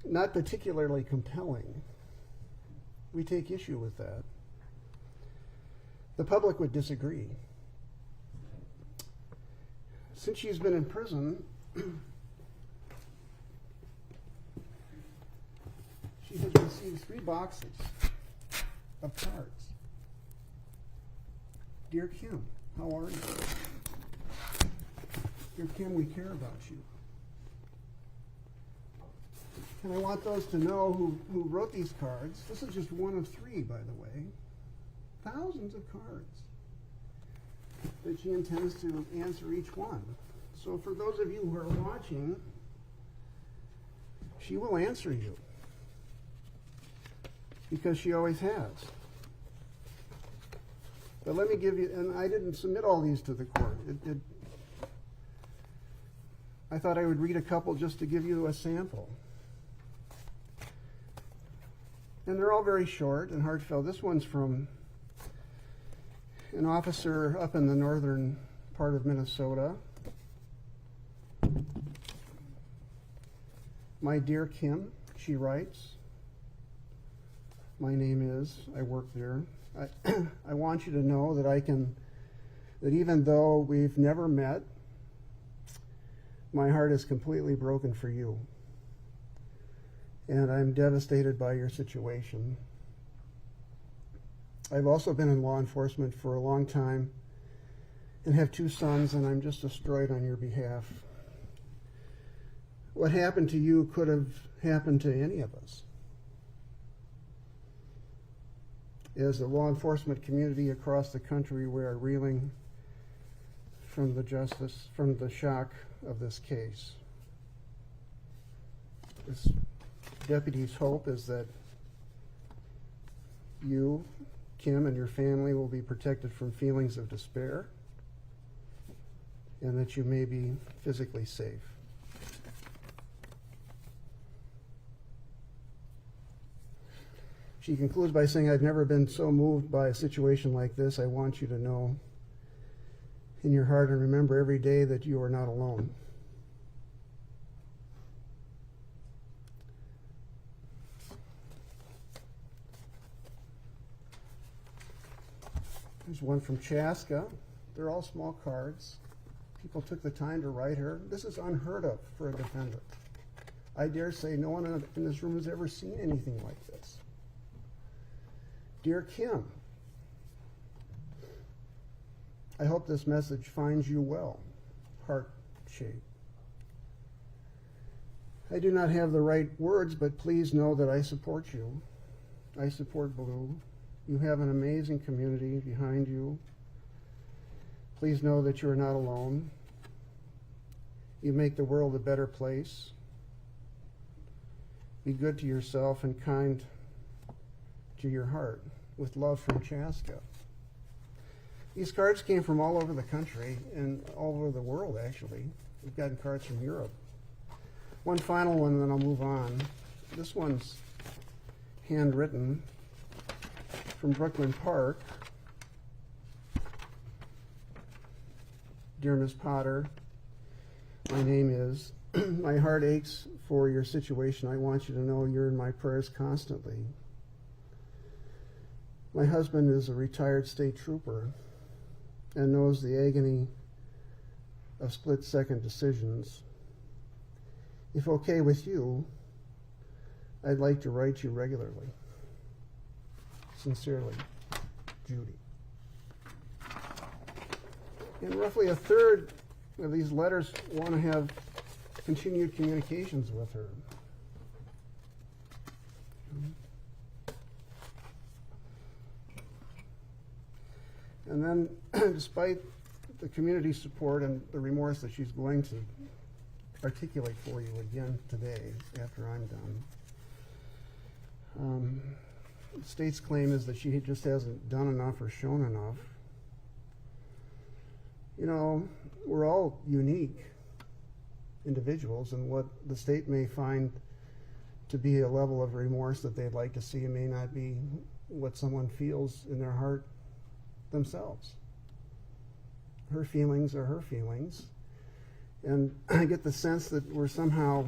Speaker 6: not particularly compelling. We take issue with that. The public would disagree. since she's been in prison, she has received 3 boxes of cards. Dear Kim, how are you? Dear Kim, we care about you. And I want those to know who wrote these cards. This is just one of 3, by the way. Thousands of cards that she intends to answer each one. So for those of you who are watching, she will answer you, because she always has. But let me give you, and I didn't submit all these to the court. I thought I would read a couple just to give you a sample. And they're all very short and heartfelt. This one's from an officer up in the northern part of Minnesota. My dear Kim, she writes, my name is, I work there. I want you to know that even though we've never met, my heart is completely broken for you. And I'm devastated by your situation. I've also been in law enforcement for a long time and have 2 sons, and I'm just destroyed on your behalf. What happened to you could have happened to any of us. As a law enforcement community across the country, we are reeling from the shock of this case. This deputy's hope is that you, Kim, and your family will be protected from feelings of despair, and that you may be physically safe. She concludes by saying, I've never been so moved by a situation like this. I want you to know in your heart and remember every day that you are not alone. There's one from Chaska. They're all small cards. People took the time to write her. This is unheard of for a defendant. I dare say no one in this room has ever seen anything like this. Dear Kim, I hope this message finds you well. Heart shape. I do not have the right words, but please know that I support you. I support Blue. You have an amazing community behind you. Please know that you are not alone. You make the world a better place. Be good to yourself and kind to your heart. With love from Chaska. These cards came from all over the country and all over the world, actually. We've gotten cards from Europe. One final one, and then I'll move on. This one's handwritten from Brooklyn Park. Dear Ms. Potter, my name is, my heart aches for your situation. I want you to know you're in my prayers constantly. My husband is a retired state trooper and knows the agony of split-second decisions. If okay with you, I'd like to write you regularly. Sincerely, Judy. And roughly a third of these letters want to have continued communications with her. And then, despite the community support and the remorse that she's going to articulate for you again today, after I'm done, the state's claim is that she just hasn't done enough or shown enough. You know, we're all unique individuals, and what the state may find to be a level of remorse that they'd like to see may not be what someone feels in their heart themselves. Her feelings are her feelings, and I get the sense that we're somehow,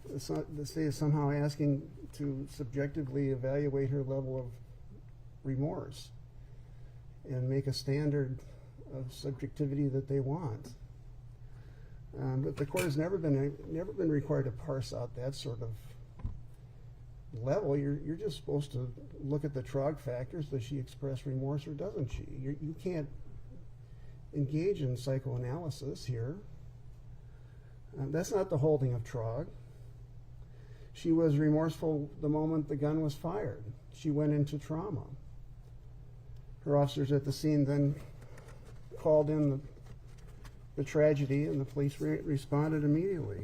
Speaker 6: the state is somehow asking to subjectively evaluate her level of remorse and make a standard of subjectivity that they want. But the court has never been required to parse out that sort of level. You're just supposed to look at the trog factors. Does she express remorse or doesn't she? You can't engage in psychoanalysis here. That's not the holding of trog. She was remorseful the moment the gun was fired. She went into trauma. Her officers at the scene then called in the tragedy, and the police responded immediately.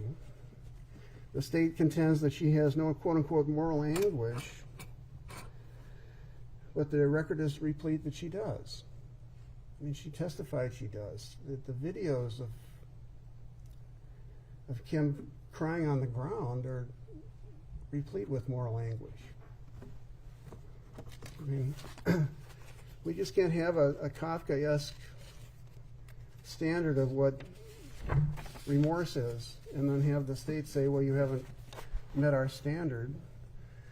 Speaker 6: The state contends that she has no quote-unquote moral anguish, but the record is replete that she does. I mean, she testified she does. The videos of Kim crying on the ground are replete with moral anguish. I mean, we just can't have a Kafkaesque standard of what remorse is and then have the state say, well, you haven't met our standard.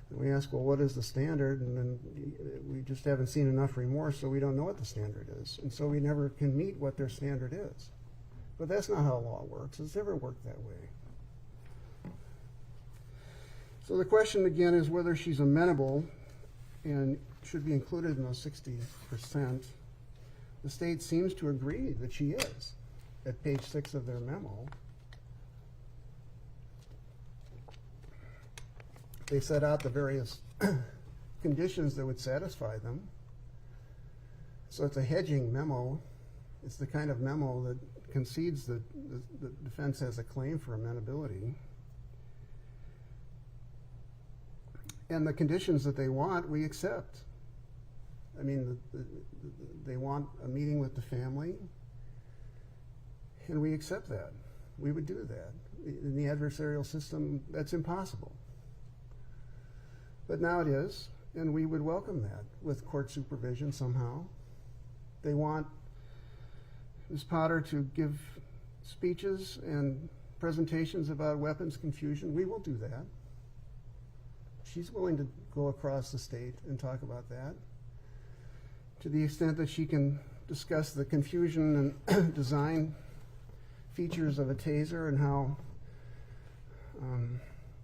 Speaker 6: And we ask, well, what is the standard? And then we just haven't seen enough remorse, so we don't know what the standard is. And so we never can meet what their standard is. But that's not how law works. It's never worked that way. So the question again is whether she's amenable and should be included in those 60%. The state seems to agree that she is at page 6 of their memo. They set out the various conditions that would satisfy them. So it's a hedging memo. It's the kind of memo that concedes that the defense has a claim for amenability. And the conditions that they want, we accept. I mean, they want a meeting with the family, and we accept that. We would do that. In the adversarial system, that's impossible. But now it is, and we would welcome that with court supervision somehow. They want Ms. Potter to give speeches and presentations about weapons confusion. We will do that. She's willing to go across the state and talk about that, to the extent that she can discuss the confusion and design features of a taser and how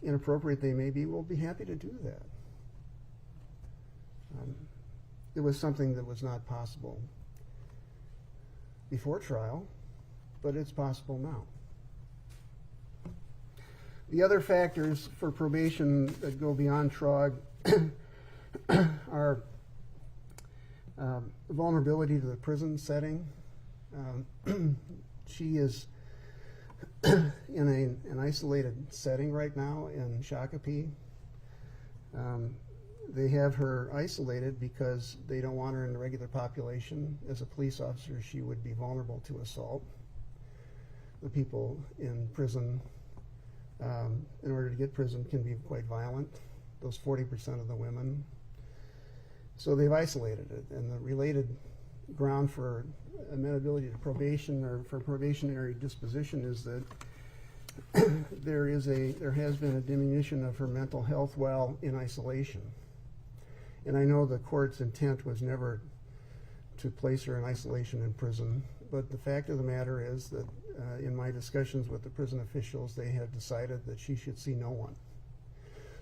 Speaker 6: inappropriate they may be. We'll be happy to do that. It was something that was not possible before trial, but it's possible now. The other factors for probation that go beyond TROG are vulnerability to the prison setting. She is in an isolated setting right now in Shakopee. They have her isolated because they don't want her in the regular population. As a police officer, she would be vulnerable to assault. The people in prison, in order to get prison, can be quite violent. Those 40% of the women. So they've isolated it, and the related ground for amenability to probation or for probationary disposition is that there has been a diminution of her mental health while in isolation. And I know the court's intent was never to place her in isolation in prison, but the fact of the matter is that in my discussions with the prison officials, they have decided that she should see no one.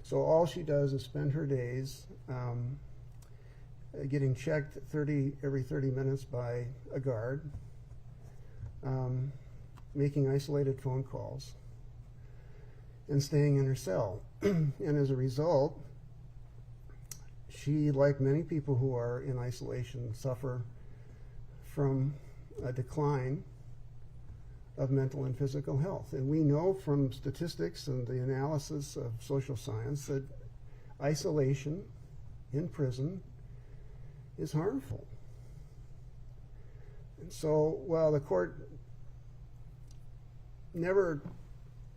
Speaker 6: So all she does is spend her days getting checked every 30 minutes by a guard, making isolated phone calls, and staying in her cell. And as a result, she, like many people who are in isolation, suffer from a decline of mental and physical health. And we know from statistics and the analysis of social science that isolation in prison is harmful. And so while the court never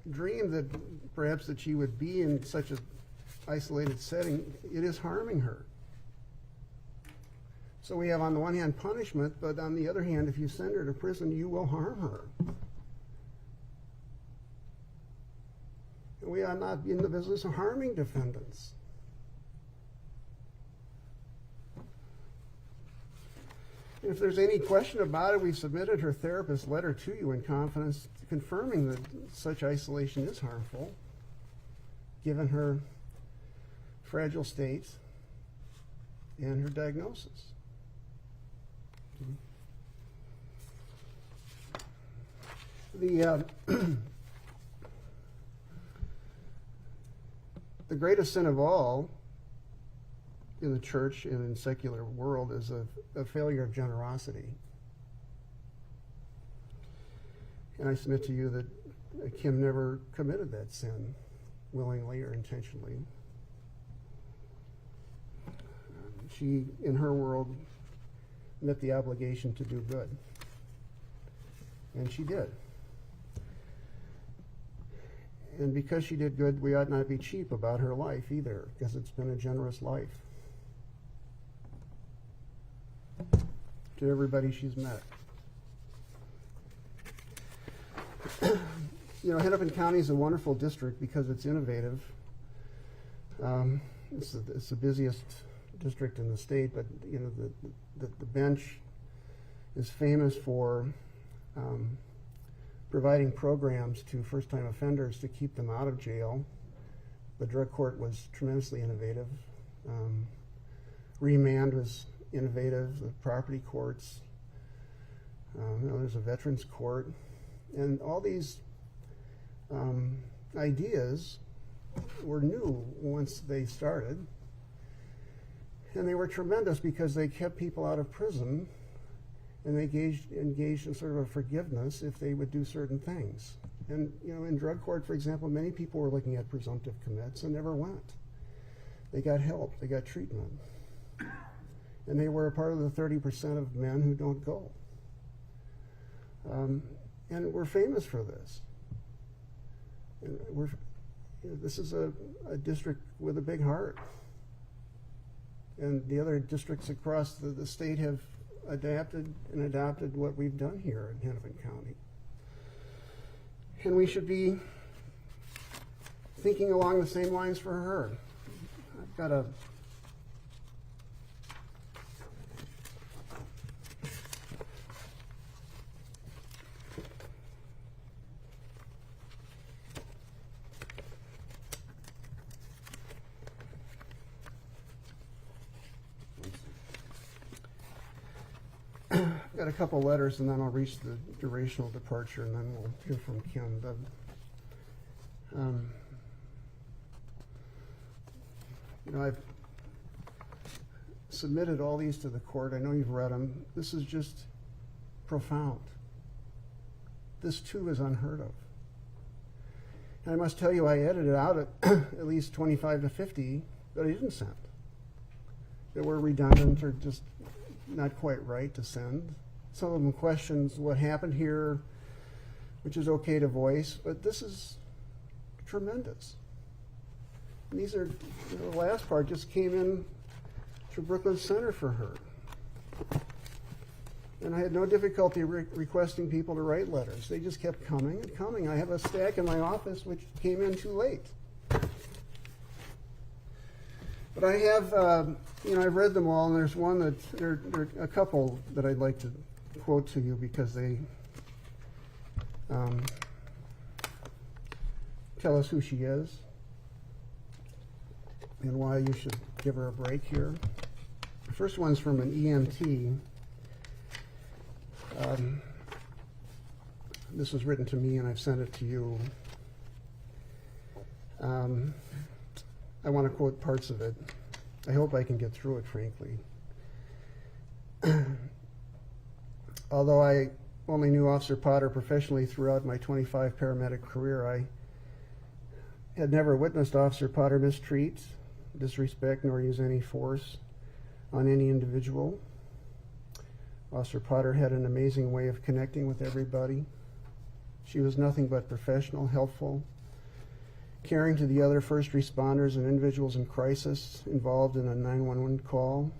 Speaker 6: dreamed that perhaps that she would be in such an isolated setting, it is harming her. So we have on the one hand punishment, but on the other hand, if you send her to prison, you will harm her. We are not in the business of harming defendants. If there's any question about it, we've submitted her therapist's letter to you in confidence, confirming that such isolation is harmful, given her fragile state and her diagnosis. The greatest sin of all in the church and in the secular world is a failure of generosity. And I submit to you that Kim never committed that sin, willingly or intentionally. She, in her world, met the obligation to do good. And she did. And because she did good, we ought not be cheap about her life either, because it's been a generous life to everybody she's met. You know, Hennepin County is a wonderful district because it's innovative. It's the busiest district in the state, but you know, the bench is famous for providing programs to first-time offenders to keep them out of jail. The drug court was tremendously innovative. Remand was innovative. The property courts. You know, there's a veterans court, and all these ideas were new once they started, and they were tremendous because they kept people out of prison. And they engaged in sort of a forgiveness if they would do certain things. And you know, in drug court, for example, many people were looking at presumptive commits and never went. They got help, they got treatment. And they were a part of the 30% of men who don't go. And we're famous for this. And this is a district with a big heart. And the other districts across the state have adapted and adopted what we've done here in Hennepin County. And we should be thinking along the same lines for her. I've got a got a couple letters, and then I'll reach the durational departure, and then we'll hear from Kim. You know, I've submitted all these to the court. I know you've read them. This is just profound. This, too, is unheard of. And I must tell you, I edited out at least 25 to 50 that I didn't send. That were redundant or just not quite right to send. Some of them questions what happened here, which is okay to voice, but this is tremendous. And these are, you know, the last part just came in to Brooklyn Center for her. And I had no difficulty requesting people to write letters. They just kept coming and coming. I have a stack in my office which came in too late. But I have, you know, I've read them all, and there's one that, there are a couple that I'd like to quote to you because they tell us who she is and why you should give her a break here. The first one's from an EMT. This was written to me, and I've sent it to you. I want to quote parts of it. I hope I can get through it, frankly. Although I only knew Officer Potter professionally throughout my 25 paramedic career, I had never witnessed Officer Potter mistreat, disrespect, nor use any force on any individual. Officer Potter had an amazing way of connecting with everybody. She was nothing but professional, helpful, caring to the other first responders and individuals in crisis involved in a 911 call.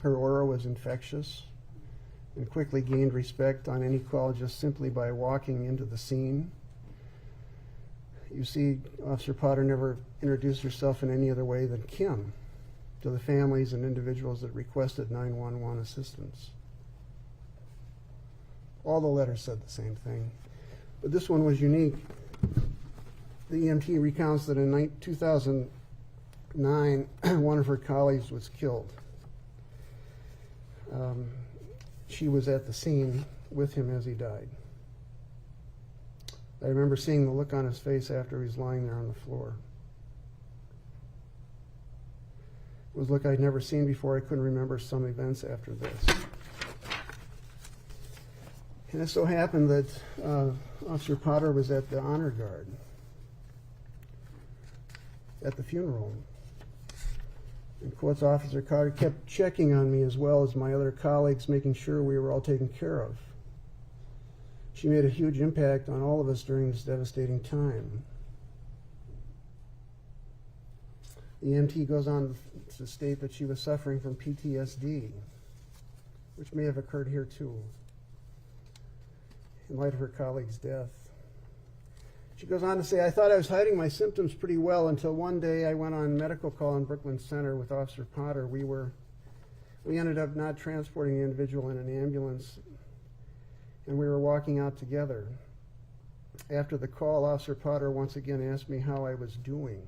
Speaker 6: Her aura was infectious and quickly gained respect on any call just simply by walking into the scene. You see, Officer Potter never introduced herself in any other way than Kim to the families and individuals that requested 911 assistance. All the letters said the same thing. But this one was unique. The EMT recounts that in 2009, one of her colleagues was killed. She was at the scene with him as he died. I remember seeing the look on his face after he was lying there on the floor. It was a look I'd never seen before. I couldn't remember some events after this. And it so happened that Officer Potter was at the honor guard at the funeral. And quotes Officer Carter kept checking on me as well as my other colleagues, making sure we were all taken care of. She made a huge impact on all of us during this devastating time. The EMT goes on to state that she was suffering from PTSD, which may have occurred here too, in light of her colleague's death. She goes on to say, I thought I was hiding my symptoms pretty well until one day I went on medical call in Brooklyn Center with Officer Potter. We ended up not transporting the individual in an ambulance, and we were walking out together. After the call, Officer Potter once again asked me how I was doing.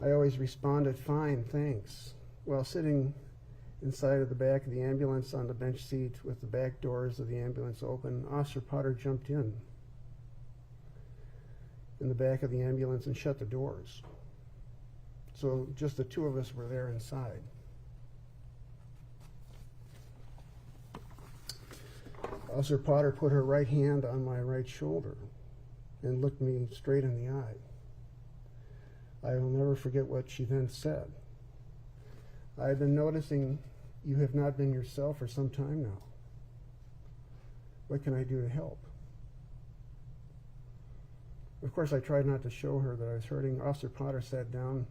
Speaker 6: I always responded, fine, thanks. While sitting inside of the back of the ambulance on the bench seat with the back doors of the ambulance open, Officer Potter jumped in the back of the ambulance and shut the doors. So just the two of us were there inside. Officer Potter put her right hand on my right shoulder and looked me straight in the eye. I will never forget what she then said. I've been noticing you have not been yourself for some time now. What can I do to help? Of course, I tried not to show her that I was hurting. Officer Potter sat down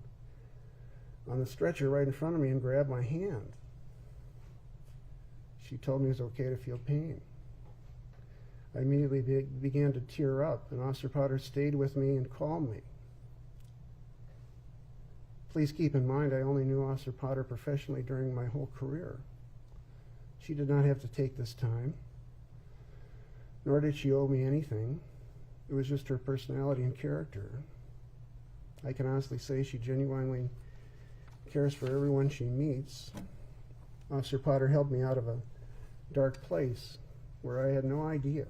Speaker 6: on the stretcher right in front of me and grabbed my hand. She told me it was okay to feel pain. I immediately began to tear up, and Officer Potter stayed with me and calmed me. Please keep in mind, I only knew Officer Potter professionally during my whole career. She did not have to take this time, nor did she owe me anything. It was just her personality and character. I can honestly say she genuinely cares for everyone she meets. Officer Potter helped me out of a dark place where I had no idea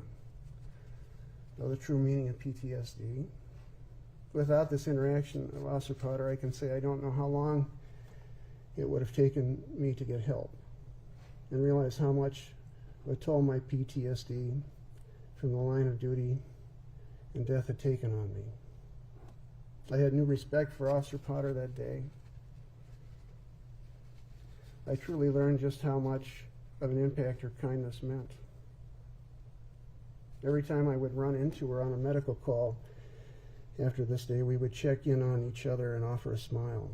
Speaker 6: of the true meaning of PTSD. Without this interaction of Officer Potter, I can say I don't know how long it would have taken me to get help and realize how much of a toll my PTSD from the line of duty and death had taken on me. I had new respect for Officer Potter that day. I truly learned just how much of an impact her kindness meant. Every time I would run into her on a medical call after this day, we would check in on each other and offer a smile.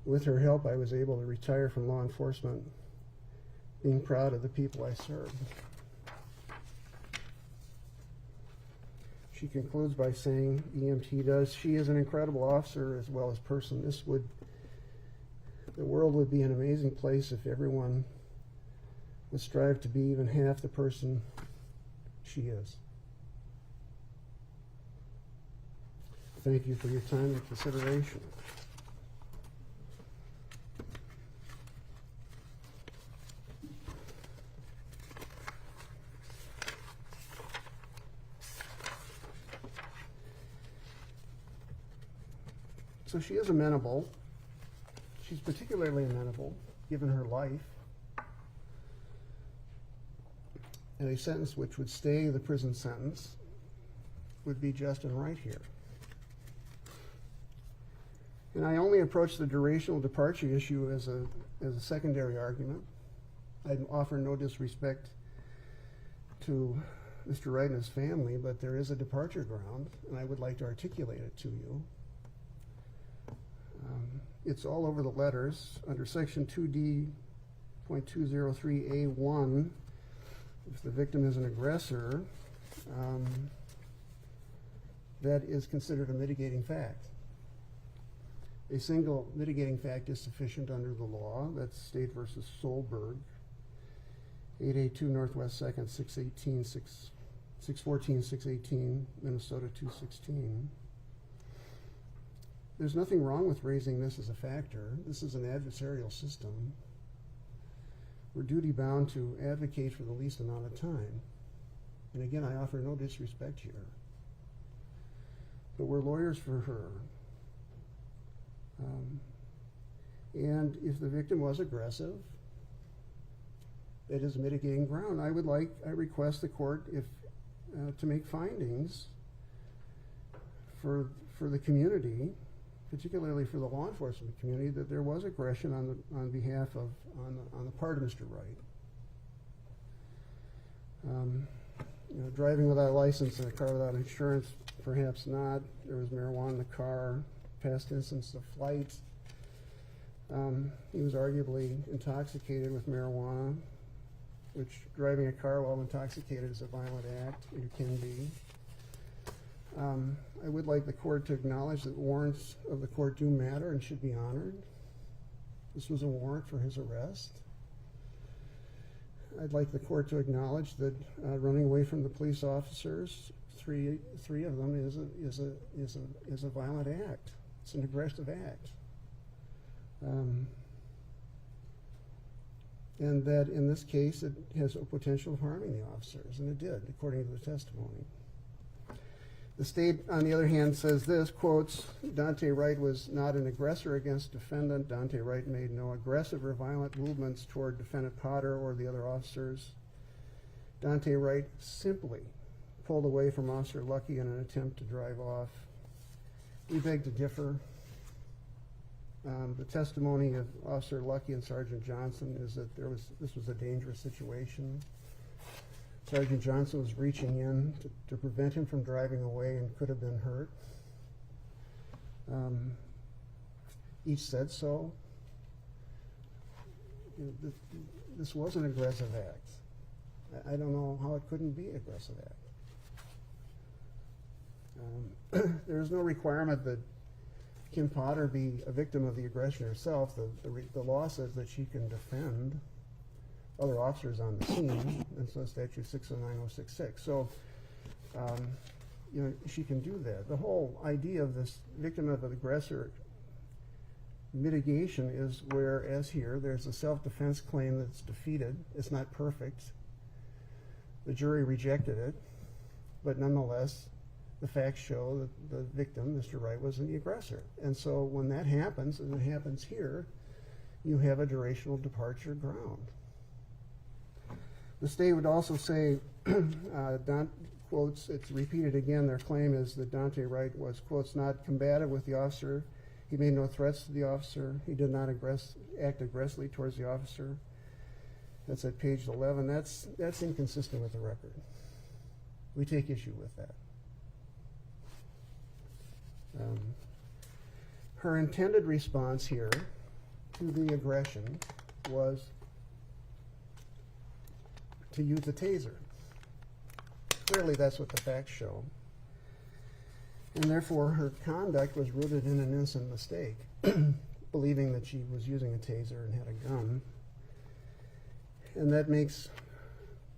Speaker 6: With her help, I was able to retire from law enforcement, being proud of the people I served. She concludes by saying, EMT does, she is an incredible officer as well as person. The world would be an amazing place if everyone would strive to be even half the person she is. Thank you for your time and consideration. So she is amenable. She's particularly amenable, given her life, and a sentence which would stay the prison sentence would be just and right here. And I only approach the durational departure issue as a secondary argument. I'd offer no disrespect to Mr. Wright and his family, but there is a departure ground, and I would like to articulate it to you. It's all over the letters. Under Section 2D.203A1, if the victim is an aggressor, that is considered a mitigating fact. A single mitigating fact is sufficient under the law. That's State versus Solberg. 882 Northwest 2nd, 618, 614, 618, Minnesota 216. There's nothing wrong with raising this as a factor. This is an adversarial system. We're duty bound to advocate for the least amount of time. And again, I offer no disrespect here. But we're lawyers for her. And if the victim was aggressive, it is mitigating ground. I request the court to make findings for the community, particularly for the law enforcement community, that there was aggression on behalf of on the part of Mr. Wright. Driving without a license in a car without insurance, perhaps not. There was marijuana in the car. Past instance of flight. He was arguably intoxicated with marijuana, which driving a car while intoxicated is a violent act. It can be. I would like the court to acknowledge that warrants of the court do matter and should be honored. This was a warrant for his arrest. I'd like the court to acknowledge that running away from the police officers, three of them, is a violent act. It's an aggressive act. And that in this case it has a potential of harming the officers, and it did, according to the testimony. The state, on the other hand, says this, quotes, Daunte Wright was not an aggressor against defendant. Daunte Wright made no aggressive or violent movements toward defendant Potter or the other officers. Daunte Wright simply pulled away from Officer Lucky in an attempt to drive off. We beg to differ. The testimony of Officer Lucky and Sergeant Johnson is that this was a dangerous situation. Sergeant Johnson was reaching in to prevent him from driving away and could have been hurt. Each said so. This was an aggressive act. I don't know how it couldn't be an aggressive act. There is no requirement that Kim Potter be a victim of the aggression herself. The law says that she can defend other officers on the scene, and so statute 609066. So, she can do that. The whole idea of this victim of an aggressor mitigation is where, as here, there's a self-defense claim that's defeated. It's not perfect. The jury rejected it, but nonetheless, the facts show that the victim, Mr. Wright, wasn't the aggressor. And so when that happens, and it happens here, you have a durational departure ground. The state would also say, quotes, it's repeated again, their claim is that Daunte Wright was, quotes, not combative with the officer. He made no threats to the officer. He did not act aggressively towards the officer. That's at page 11. That's inconsistent with the record. We take issue with that. Her intended response here to the aggression was to use a taser. Clearly that's what the facts show. And therefore her conduct was rooted in an innocent mistake, believing that she was using a taser and had a gun. And that makes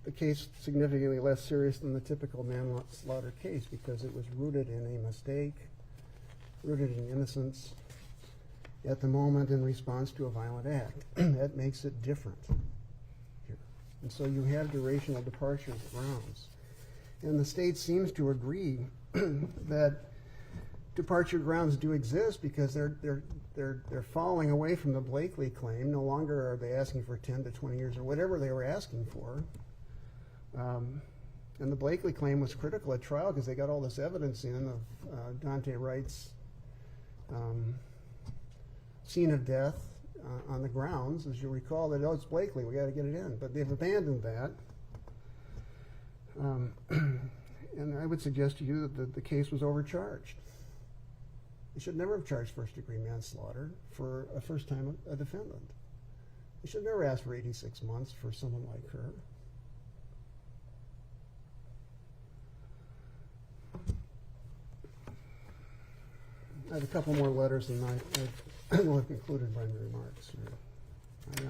Speaker 6: the case significantly less serious than the typical manslaughter case, because it was rooted in a mistake, rooted in innocence, at the moment in response to a violent act. That makes it different here. And so you have durational departure grounds. And the state seems to agree that departure grounds do exist because they're falling away from the Blakely claim. No longer are they asking for 10 to 20 years or whatever they were asking for. And the Blakely claim was critical at trial because they got all this evidence in of Daunte Wright's scene of death on the grounds, as you recall, that, oh, it's Blakely, we got to get it in. But they've abandoned that. And I would suggest to you that the case was overcharged. They should never have charged first-degree manslaughter for a first-time a defendant. They should never ask for 86 months for someone like her. I have a couple more letters, and I will have concluded my remarks here.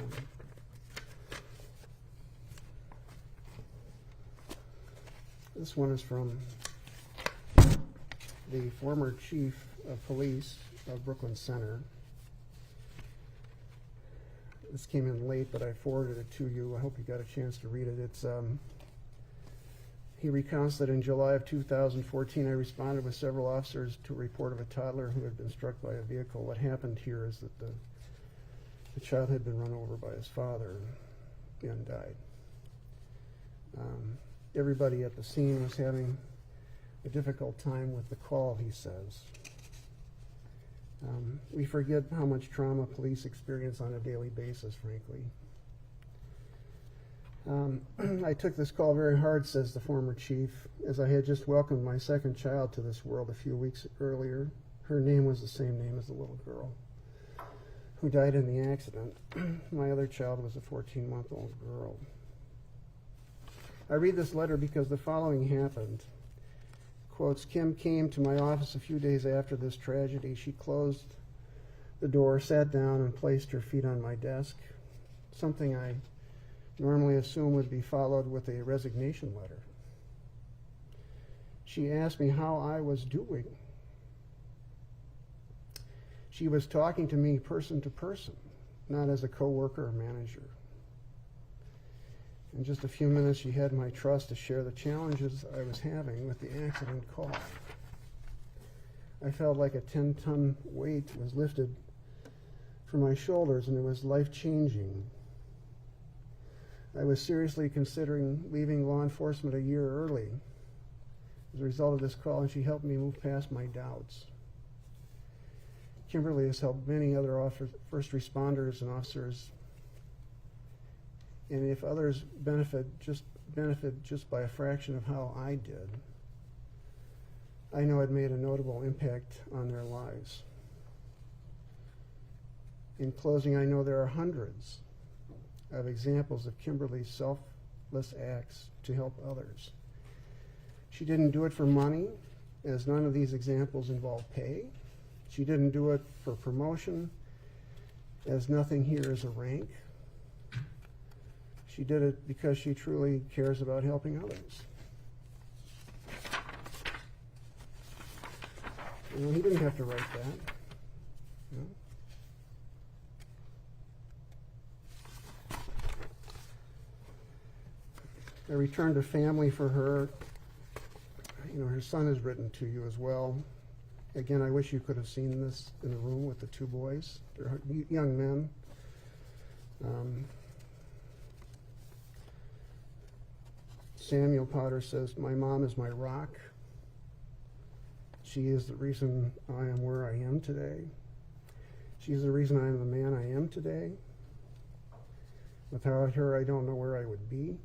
Speaker 6: This one is from the former chief of police of Brooklyn Center. This came in late, but I forwarded it to you. I hope you got a chance to read it. He recounts that in July of 2014, I responded with several officers to a report of a toddler who had been struck by a vehicle. What happened here is that the child had been run over by his father and died. Everybody at the scene was having a difficult time with the call, he says. We forget how much trauma police experience on a daily basis, frankly. I took this call very hard, says the former chief, as I had just welcomed my second child to this world a few weeks earlier. Her name was the same name as the little girl who died in the accident. My other child was a 14-month-old girl. I read this letter because the following happened. Quotes, Kim came to my office a few days after this tragedy. She closed the door, sat down, and placed her feet on my desk, something I normally assume would be followed with a resignation letter. She asked me how I was doing. She was talking to me person to person, not as a coworker or manager. In just a few minutes, she had my trust to share the challenges I was having with the accident call. I felt like a 10-ton weight was lifted from my shoulders, and it was life-changing. I was seriously considering leaving law enforcement a year early as a result of this call, and she helped me move past my doubts. Kimberly has helped many other first responders and officers, and if others benefit just by a fraction of how I did, I know it made a notable impact on their lives. In closing, I know there are hundreds of examples of Kimberly's selfless acts to help others. She didn't do it for money, as none of these examples involve pay. She didn't do it for promotion, as nothing here is a rank. She did it because she truly cares about helping others. You know, he didn't have to write that. You know? I returned to family for her. You know, her son has written to you as well. Again, I wish you could have seen this in the room with the two boys. They're young men. Samuel Potter says, my mom is my rock. She is the reason I am where I am today. She's the reason I am the man I am today. Without her, I don't know where I would be.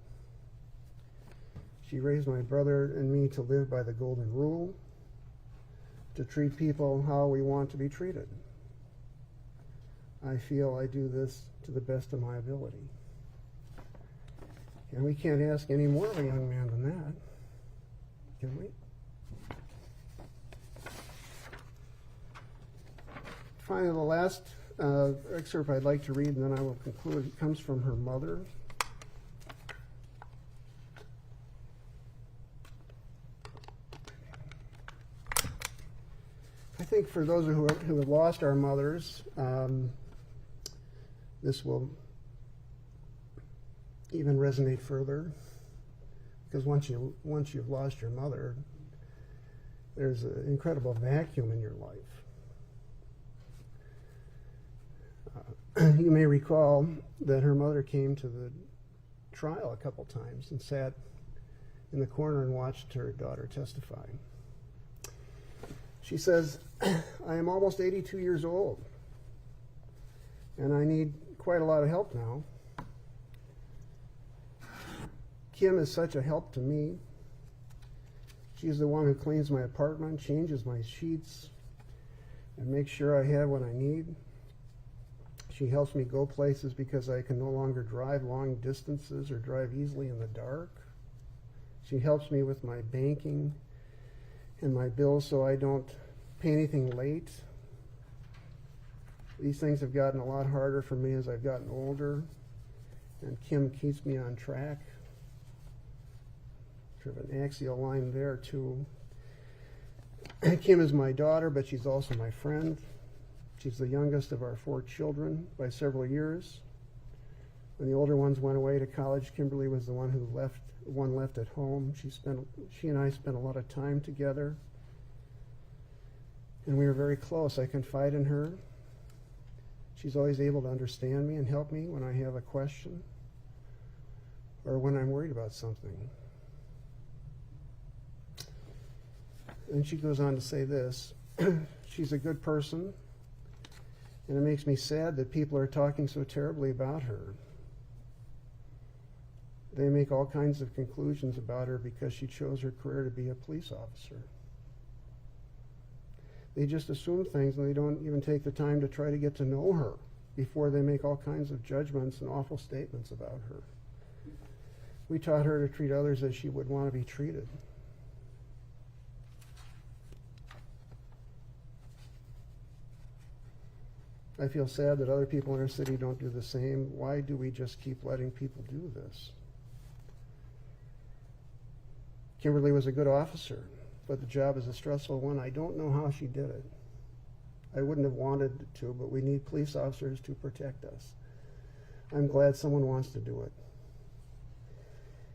Speaker 6: She raised my brother and me to live by the golden rule, to treat people how we want to be treated. I feel I do this to the best of my ability. And we can't ask any more of a young man than that, can we? Finally, the last excerpt I'd like to read, and then I will conclude. It comes from her mother. I think for those who have lost our mothers, this will even resonate further, because once you've lost your mother, there's an incredible vacuum in your life. You may recall that her mother came to the trial a couple times and sat in the corner and watched her daughter testify. She says, I am almost 82 years old, and I need quite a lot of help now. Kim is such a help to me. She's the one who cleans my apartment, changes my sheets, and makes sure I have what I need. She helps me go places because I can no longer drive long distances or drive easily in the dark. She helps me with my banking and my bills so I don't pay anything late. These things have gotten a lot harder for me as I've gotten older, and Kim keeps me on track. sort of an axial line there too. Kim is my daughter, but she's also my friend. She's the youngest of our 4 children by several years. When the older ones went away to college, Kimberly was the one left at home. She and I spent a lot of time together, and we were very close. I confide in her. She's always able to understand me and help me when I have a question or when I'm worried about something. And she goes on to say this: she's a good person, and it makes me sad that people are talking so terribly about her. They make all kinds of conclusions about her because she chose her career to be a police officer. They just assume things, and they don't even take the time to try to get to know her before they make all kinds of judgments and awful statements about her. We taught her to treat others as she would want to be treated. I feel sad that other people in our city don't do the same. Why do we just keep letting people do this? Kimberly was a good officer, but the job is a stressful one. I don't know how she did it. I wouldn't have wanted to, but we need police officers to protect us. I'm glad someone wants to do it.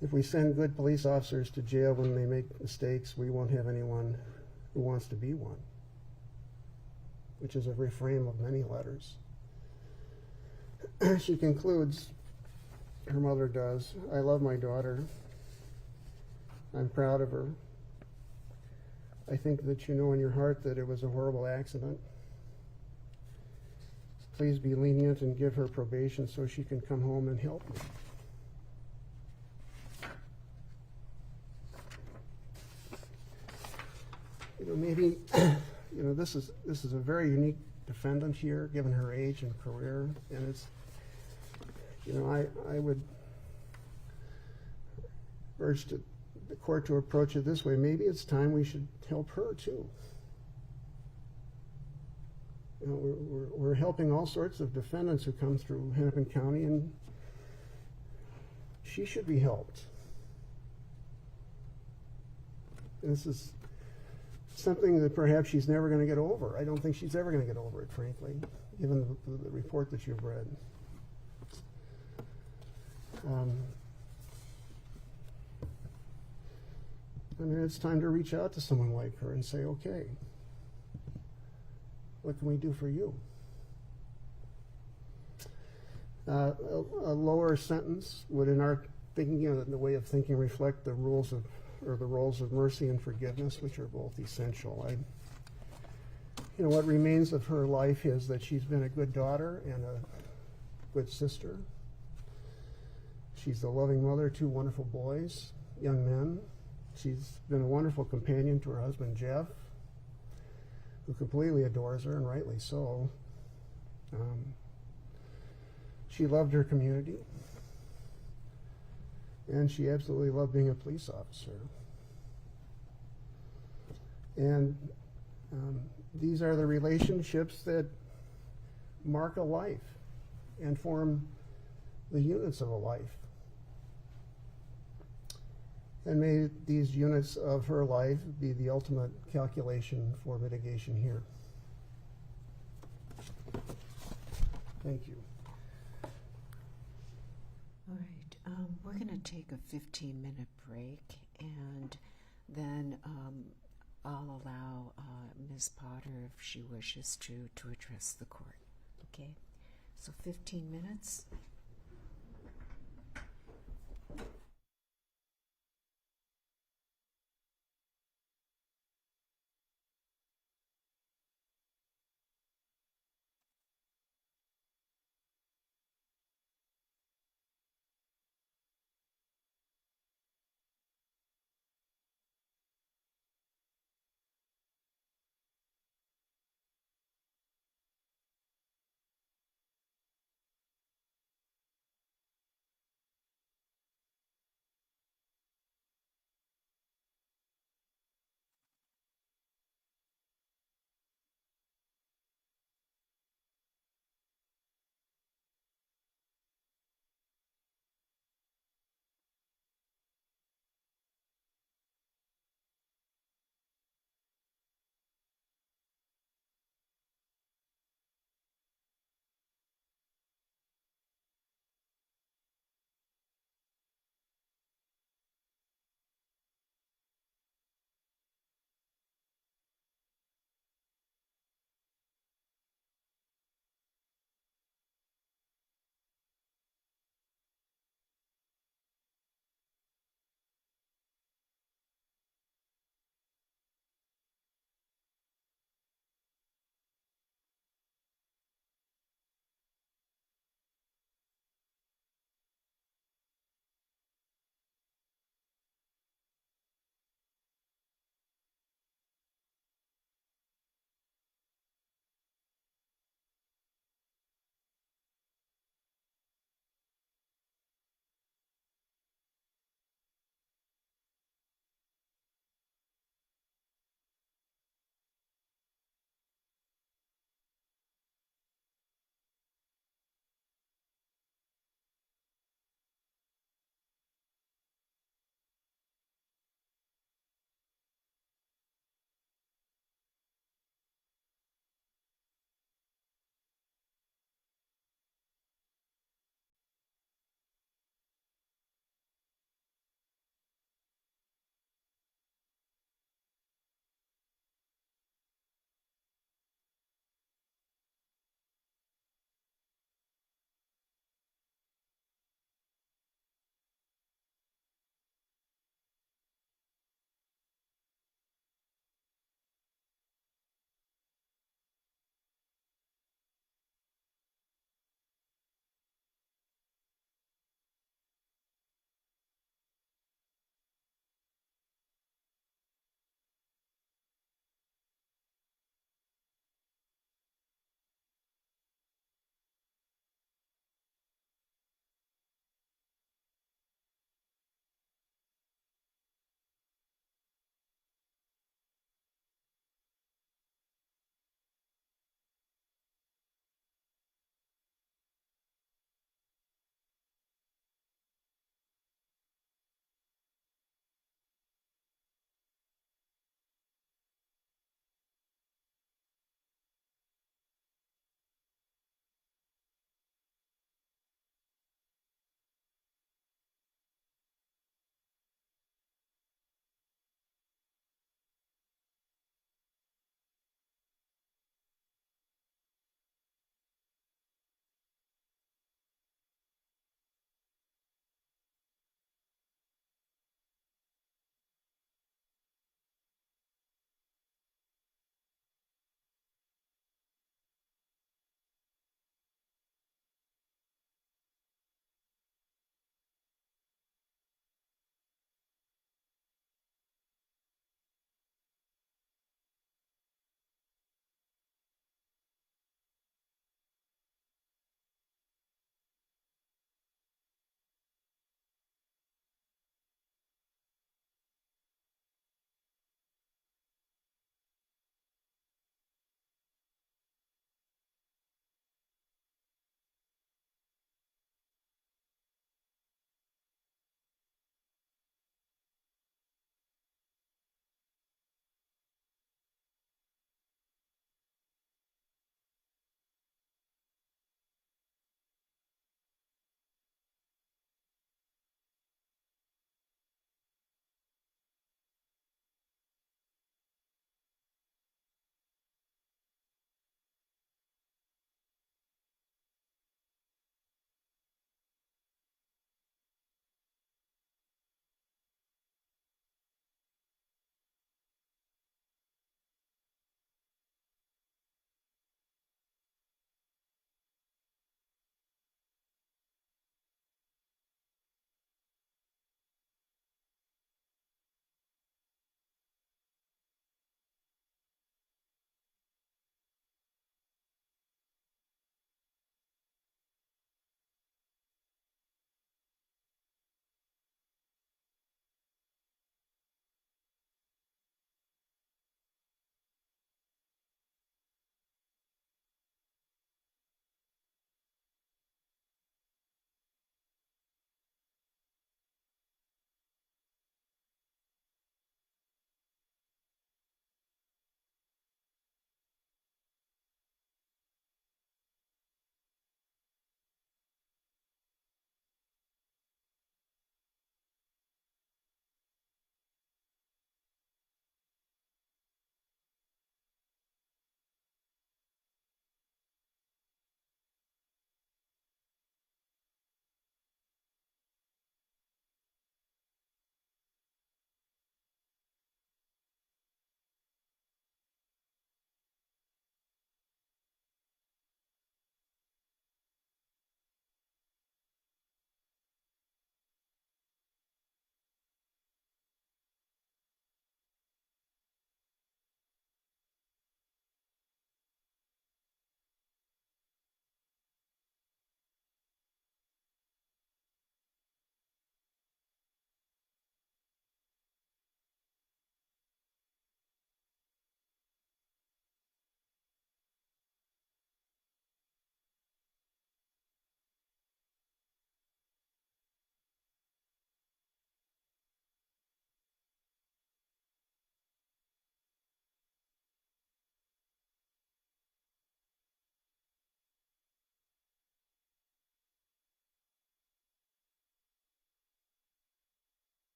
Speaker 6: If we send good police officers to jail when they make mistakes, we won't have anyone who wants to be one, which is a reframe of many letters. She concludes, her mother does, I love my daughter. I'm proud of her. I think that you know in your heart that it was a horrible accident. Please be lenient and give her probation so she can come home and help me. Maybe, this is a very unique defendant here, given her age and career, and it's, I would urge the court to approach it this way. Maybe it's time we should help her too. We're helping all sorts of defendants who come through Hennepin County, and she should be helped. And this is something that perhaps she's never going to get over. I don't think she's ever going to get over it, frankly, given the report that you've read. It's time to reach out to someone like her and say, okay, what can we do for you? A lower sentence would, in our thinking, the way of thinking, reflect the rules of, or the roles of mercy and forgiveness, which are both essential. What remains of her life is that she's been a good daughter and a good sister. She's a loving mother, 2 wonderful boys, young men. She's been a wonderful companion to her husband, Jeff, who completely adores her, and rightly so. She loved her community, and she absolutely loved being a police officer. And these are the relationships that mark a life and form the units of a life. And may these units of her life be the ultimate calculation for mitigation here. Thank you.
Speaker 2: All right, we're going to take a 15-minute break, and then I'll allow Ms. Potter, if she wishes to address the court. Okay, so 15 minutes.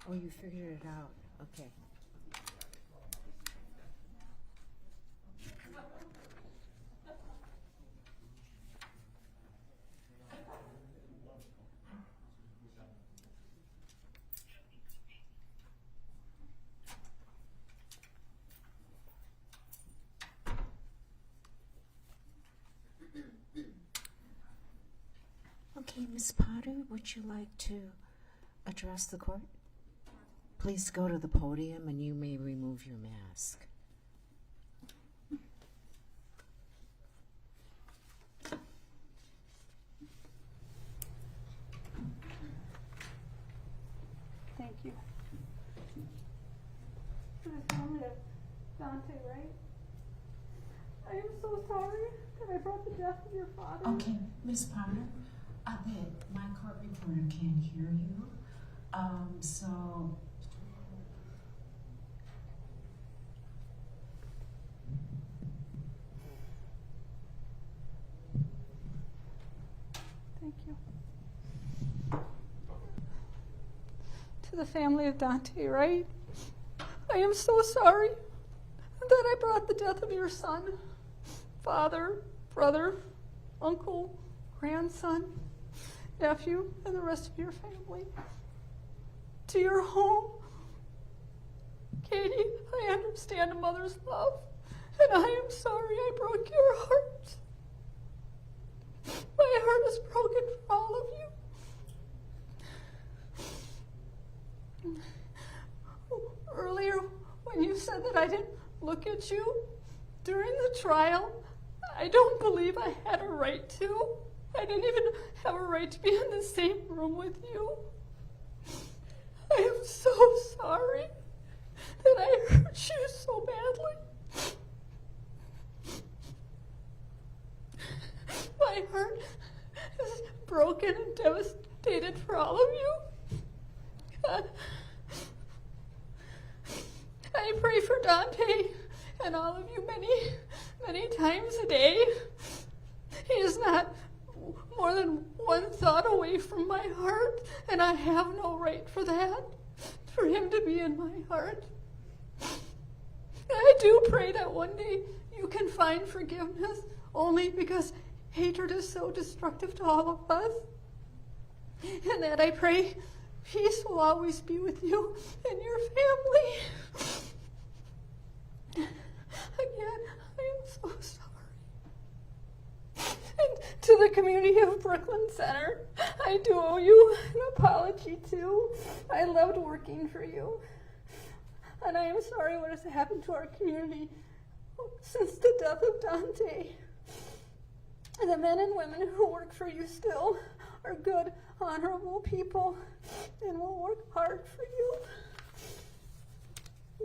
Speaker 2: Oh, you figured it out. Okay. Okay, Ms. Potter, would you like to address the court? Please go to the podium and you may remove your mask.
Speaker 3: Thank you. To the family of Daunte Wright, I am so sorry that I brought the death of your father.
Speaker 2: Okay, Ms. Potter, my court reporter can't hear you. So
Speaker 3: Thank you. To the family of Daunte Wright, I am so sorry that I brought the death of your son, father, brother, uncle, grandson, nephew, and the rest of your family to your home. Katie, I understand a mother's love, and I am sorry I broke your heart. My heart is broken for all of you. Earlier, when you said that I didn't look at you during the trial, I don't believe I had a right to. I didn't even have a right to be in the same room with you. I am so sorry that I hurt you so badly. My heart is broken and devastated for all of you. I pray for Dante and all of you many, many times a day. He is not more than one thought away from my heart, and I have no right for that, for him to be in my heart. I do pray that one day you can find forgiveness, only because hatred is so destructive to all of us. And that I pray peace will always be with you and your family. Again, I am so sorry. And to the community of Brooklyn Center, I do owe you an apology too. I loved working for you. And I am sorry what has happened to our community since the death of Dante. The men and women who work for you still are good, honorable people and will work hard for you.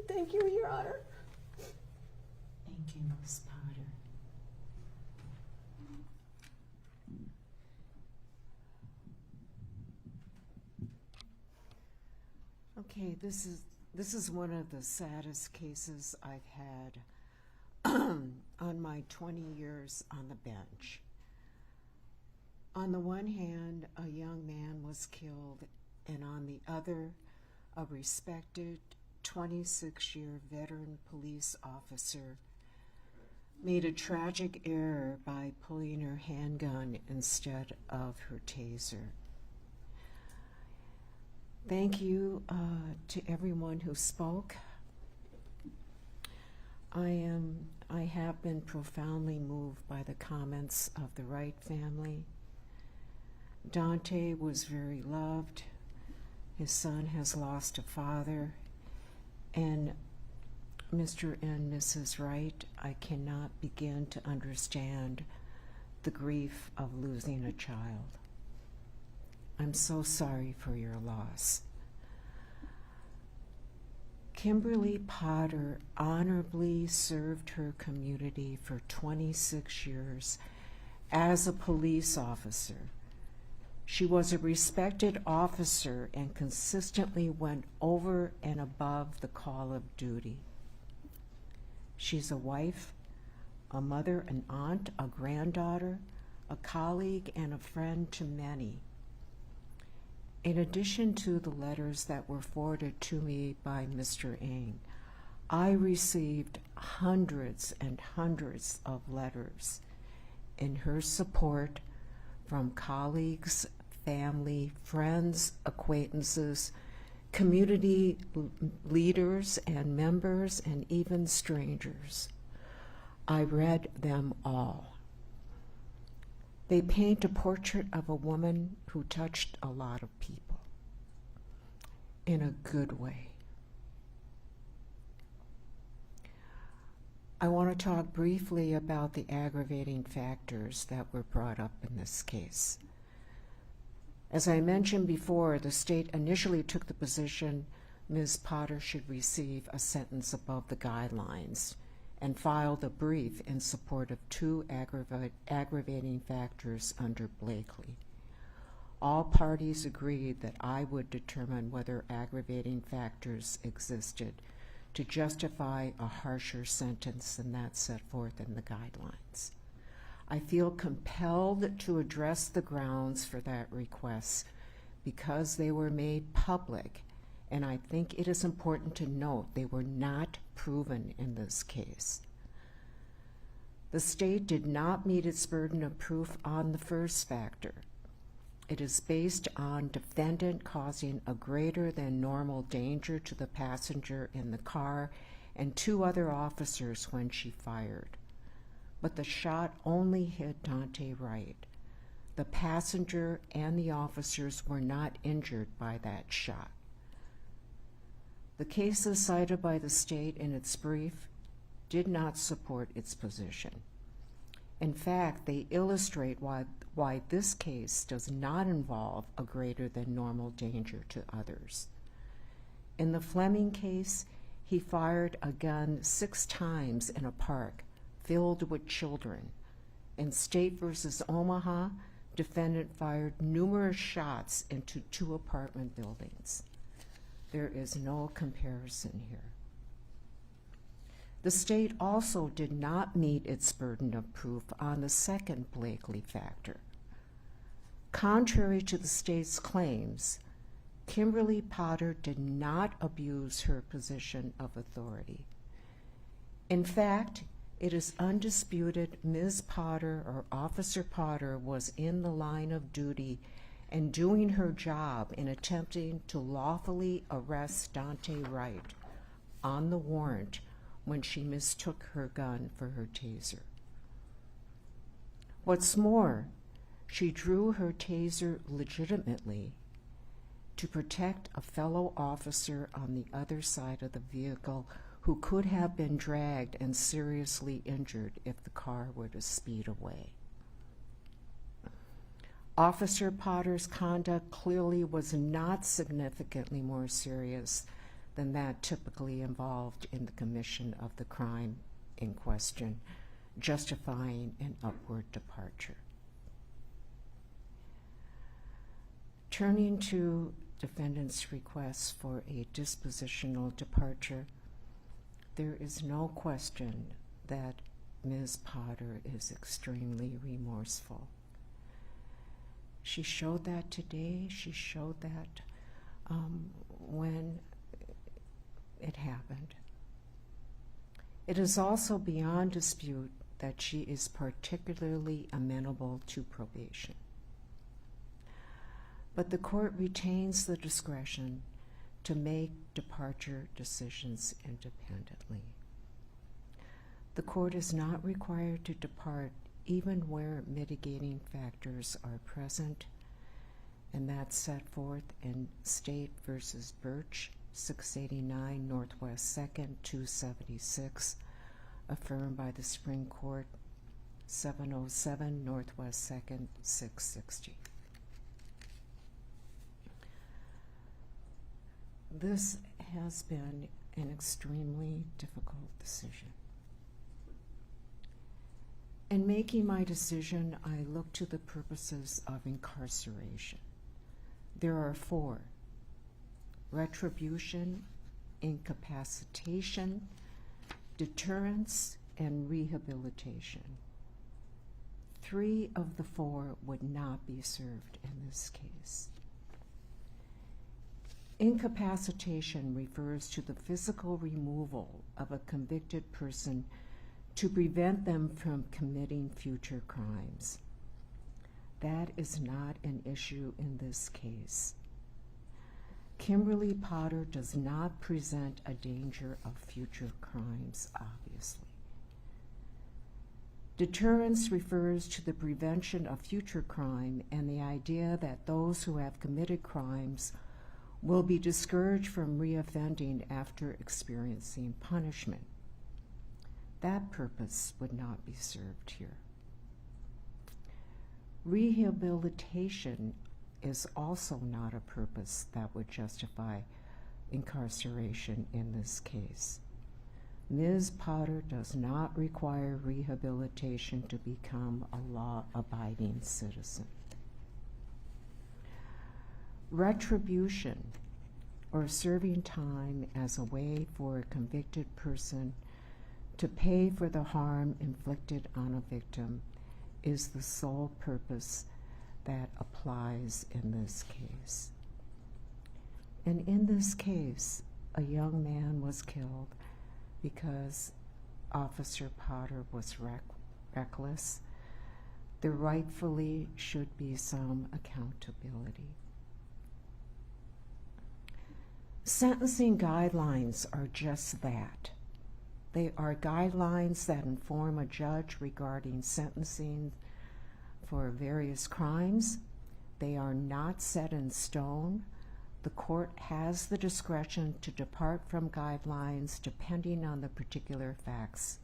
Speaker 3: Thank you, Your Honor.
Speaker 2: thank you, Ms. Potter. Okay, this is one of the saddest cases I've had on my 20 years on the bench. On the one hand, a young man was killed, and on the other, a respected 26-year veteran police officer made a tragic error by pulling her handgun instead of her taser. Thank you to everyone who spoke. I have been profoundly moved by the comments of the Wright family. Dante was very loved. His son has lost a father. And Mr. and Mrs. Wright, I cannot begin to understand the grief of losing a child. I'm so sorry for your loss. Kimberly Potter honorably served her community for 26 years as a police officer. She was a respected officer and consistently went over and above the call of duty. She's a wife, a mother, an aunt, a granddaughter, a colleague, and a friend to many. In addition to the letters that were forwarded to me by Mr. Ng, I received hundreds and hundreds of letters in her support from colleagues, family, friends, acquaintances, community leaders and members, and even strangers. I read them all. They paint a portrait of a woman who touched a lot of people in a good way. I want to talk briefly about the aggravating factors that were brought up in this case. As I mentioned before, the state initially took the position Ms. Potter should receive a sentence above the guidelines and filed a brief in support of two aggravating factors under Blakely. All parties agreed that I would determine whether aggravating factors existed to justify a harsher sentence than that set forth in the guidelines. I feel compelled to address the grounds for that request because they were made public, and I think it is important to note they were not proven in this case. The state did not meet its burden of proof on the first factor. It is based on defendant causing a greater than normal danger to the passenger in the car and two other officers when she fired. But the shot only hit Daunte Wright. The passenger and the officers were not injured by that shot. The cases cited by the state in its brief did not support its position. In fact, they illustrate why this case does not involve a greater than normal danger to others. In the Fleming case, he fired a gun 6 times in a park filled with children. In State versus Omaha, defendant fired numerous shots into 2 apartment buildings. There is no comparison here. The state also did not meet its burden of proof on the second Blakely factor. Contrary to the state's claims, Kimberly Potter did not abuse her position of authority. In fact, it is undisputed Ms. Potter or Officer Potter was in the line of duty and doing her job in attempting to lawfully arrest Daunte Wright on the warrant when she mistook her gun for her taser. What's more, she drew her taser legitimately to protect a fellow officer on the other side of the vehicle who could have been dragged and seriously injured if the car were to speed away. Officer Potter's conduct clearly was not significantly more serious than that typically involved in the commission of the crime in question, justifying an upward departure. Turning to defendant's request for a dispositional departure, there is no question that Ms. Potter is extremely remorseful. She showed that today. She showed that when it happened. It is also beyond dispute that she is particularly amenable to probation. But the court retains the discretion to make departure decisions independently. The court is not required to depart even where mitigating factors are present, and that's set forth in State versus Birch, 689 Northwest 2nd, 276, affirmed by the Supreme Court, 707 Northwest 2nd, 660. This has been an extremely difficult decision. In making my decision, I look to the purposes of incarceration. There are 4: retribution, incapacitation, deterrence, and rehabilitation. 3 of the 4 would not be served in this case. Incapacitation refers to the physical removal of a convicted person to prevent them from committing future crimes. That is not an issue in this case. Kimberly Potter does not present a danger of future crimes, obviously. Deterrence refers to the prevention of future crime and the idea that those who have committed crimes will be discouraged from reoffending after experiencing punishment. That purpose would not be served here. Rehabilitation is also not a purpose that would justify incarceration in this case. Ms. Potter does not require rehabilitation to become a law-abiding citizen. Retribution, or serving time as a way for a convicted person to pay for the harm inflicted on a victim, is the sole purpose that applies in this case. And in this case, a young man was killed because Officer Potter was reckless. There rightfully should be some accountability. Sentencing guidelines are just that. They are guidelines that inform a judge regarding sentencing for various crimes. They are not set in stone. The court has the discretion to depart from guidelines depending on the particular facts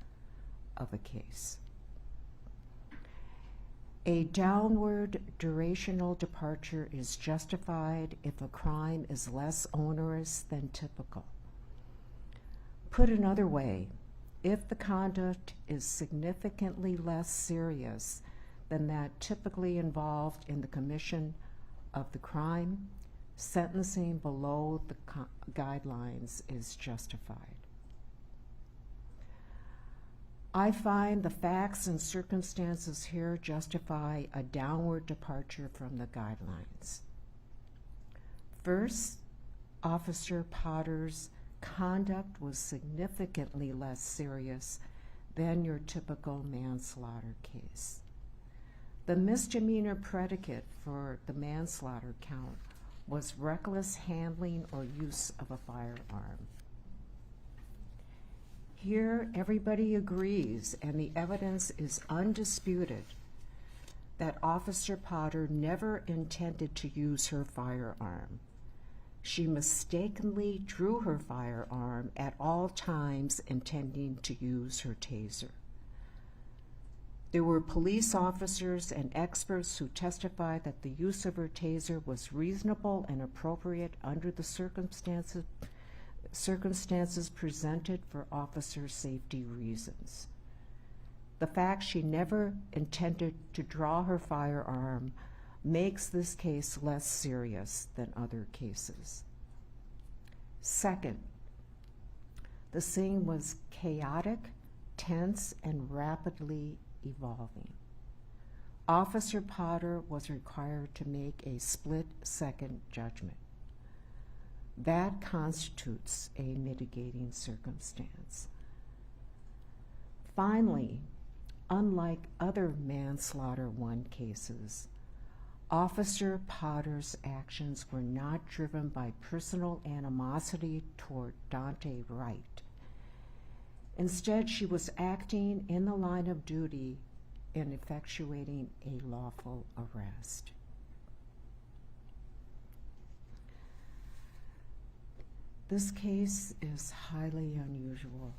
Speaker 2: of a case. A downward durational departure is justified if a crime is less onerous than typical. Put another way, if the conduct is significantly less serious than that typically involved in the commission of the crime, sentencing below the guidelines is justified. I find the facts and circumstances here justify a downward departure from the guidelines. First, Officer Potter's conduct was significantly less serious than your typical manslaughter case. The misdemeanor predicate for the manslaughter count was reckless handling or use of a firearm. Here, everybody agrees, and the evidence is undisputed, that Officer Potter never intended to use her firearm. She mistakenly drew her firearm at all times, intending to use her taser. There were police officers and experts who testified that the use of her taser was reasonable and appropriate under the circumstances presented for officer safety reasons. The fact she never intended to draw her firearm makes this case less serious than other cases. Second, the scene was chaotic, tense, and rapidly evolving. Officer Potter was required to make a split-second judgment. That constitutes a mitigating circumstance. Finally, unlike other manslaughter 1 cases, Officer Potter's actions were not driven by personal animosity toward Daunte Wright. Instead, she was acting in the line of duty in effectuating a lawful arrest. This case is highly unusual.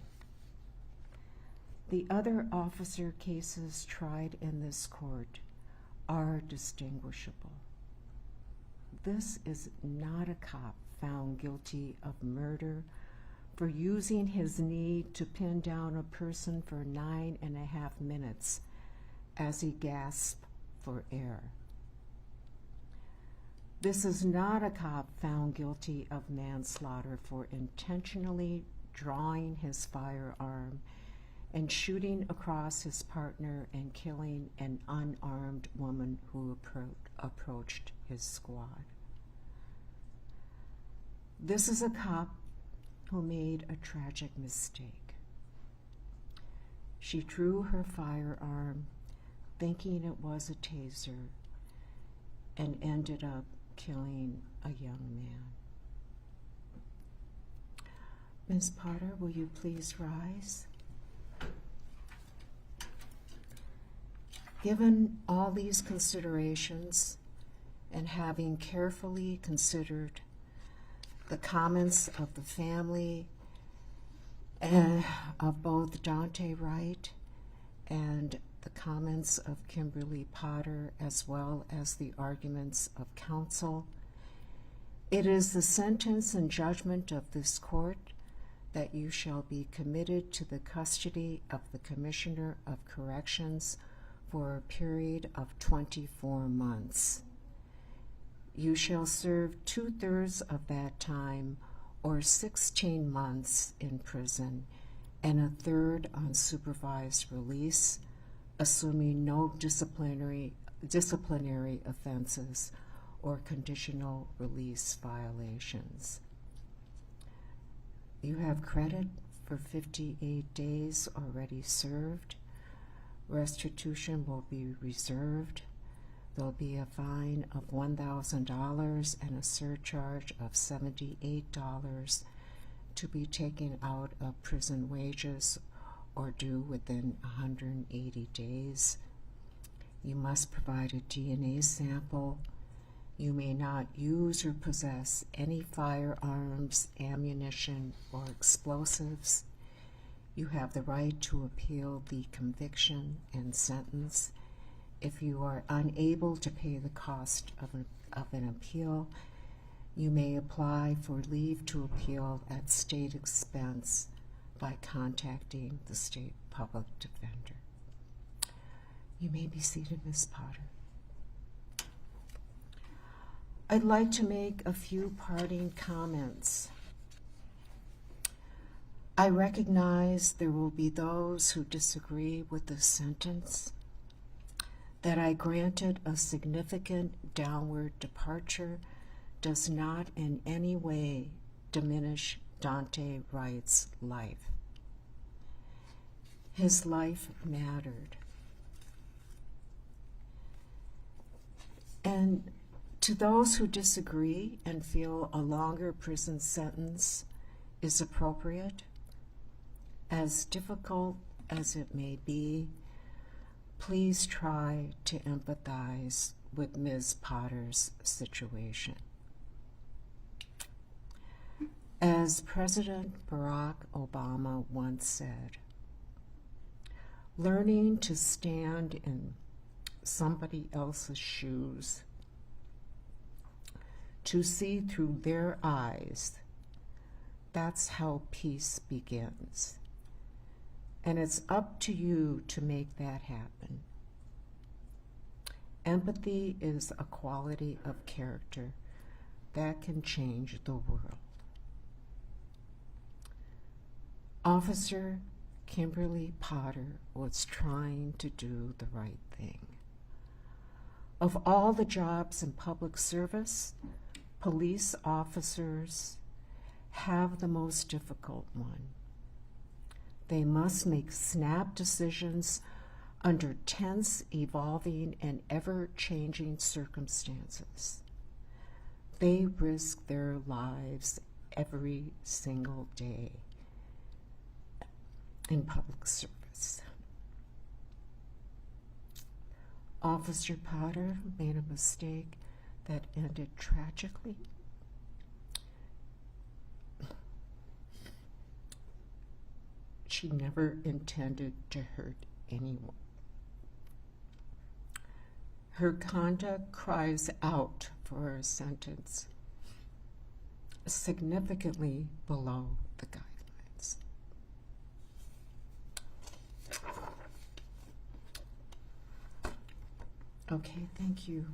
Speaker 2: The other officer cases tried in this court are distinguishable. This is not a cop found guilty of murder for using his knee to pin down a person for 9.5 minutes as he gasped for air. This is not a cop found guilty of manslaughter for intentionally drawing his firearm and shooting across his partner and killing an unarmed woman who approached his squad. This is a cop who made a tragic mistake. She drew her firearm thinking it was a taser and ended up killing a young man. Ms. Potter, will you please rise? Given all these considerations and having carefully considered the comments of the family of both Daunte Wright and the comments of Kimberly Potter, as well as the arguments of counsel, it is the sentence and judgment of this court that you shall be committed to the custody of the Commissioner of Corrections for a period of 24 months. You shall serve 2/3 of that time, or 16 months in prison, and 1/3 on supervised release, assuming no disciplinary offenses or conditional release violations. You have credit for 58 days already served. Restitution will be reserved. There'll be a fine of $1,000 and a surcharge of $78 to be taken out of prison wages or due within 180 days. You must provide a DNA sample. You may not use or possess any firearms, ammunition, or explosives. You have the right to appeal the conviction and sentence. If you are unable to pay the cost of an appeal, you may apply for leave to appeal at state expense by contacting the state public defender. You may be seated, Ms. Potter. I'd like to make a few parting comments. I recognize there will be those who disagree with this sentence, that I granted a significant downward departure does not in any way diminish Daunte Wright's life. His life mattered. And to those who disagree and feel a longer prison sentence is appropriate, as difficult as it may be, please try to empathize with Ms. Potter's situation. As President Barack Obama once said, learning to stand in somebody else's shoes, to see through their eyes, that's how peace begins. And it's up to you to make that happen. Empathy is a quality of character that can change the world. Officer Kimberly Potter was trying to do the right thing. Of all the jobs in public service, police officers have the most difficult one. They must make snap decisions under tense, evolving, and ever-changing circumstances. They risk their lives every single day in public service. Officer Potter made a mistake that ended tragically. She never intended to hurt anyone. Her conduct cries out for a sentence significantly below the guidelines. Okay, thank you.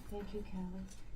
Speaker 2: Thank you, Kelly.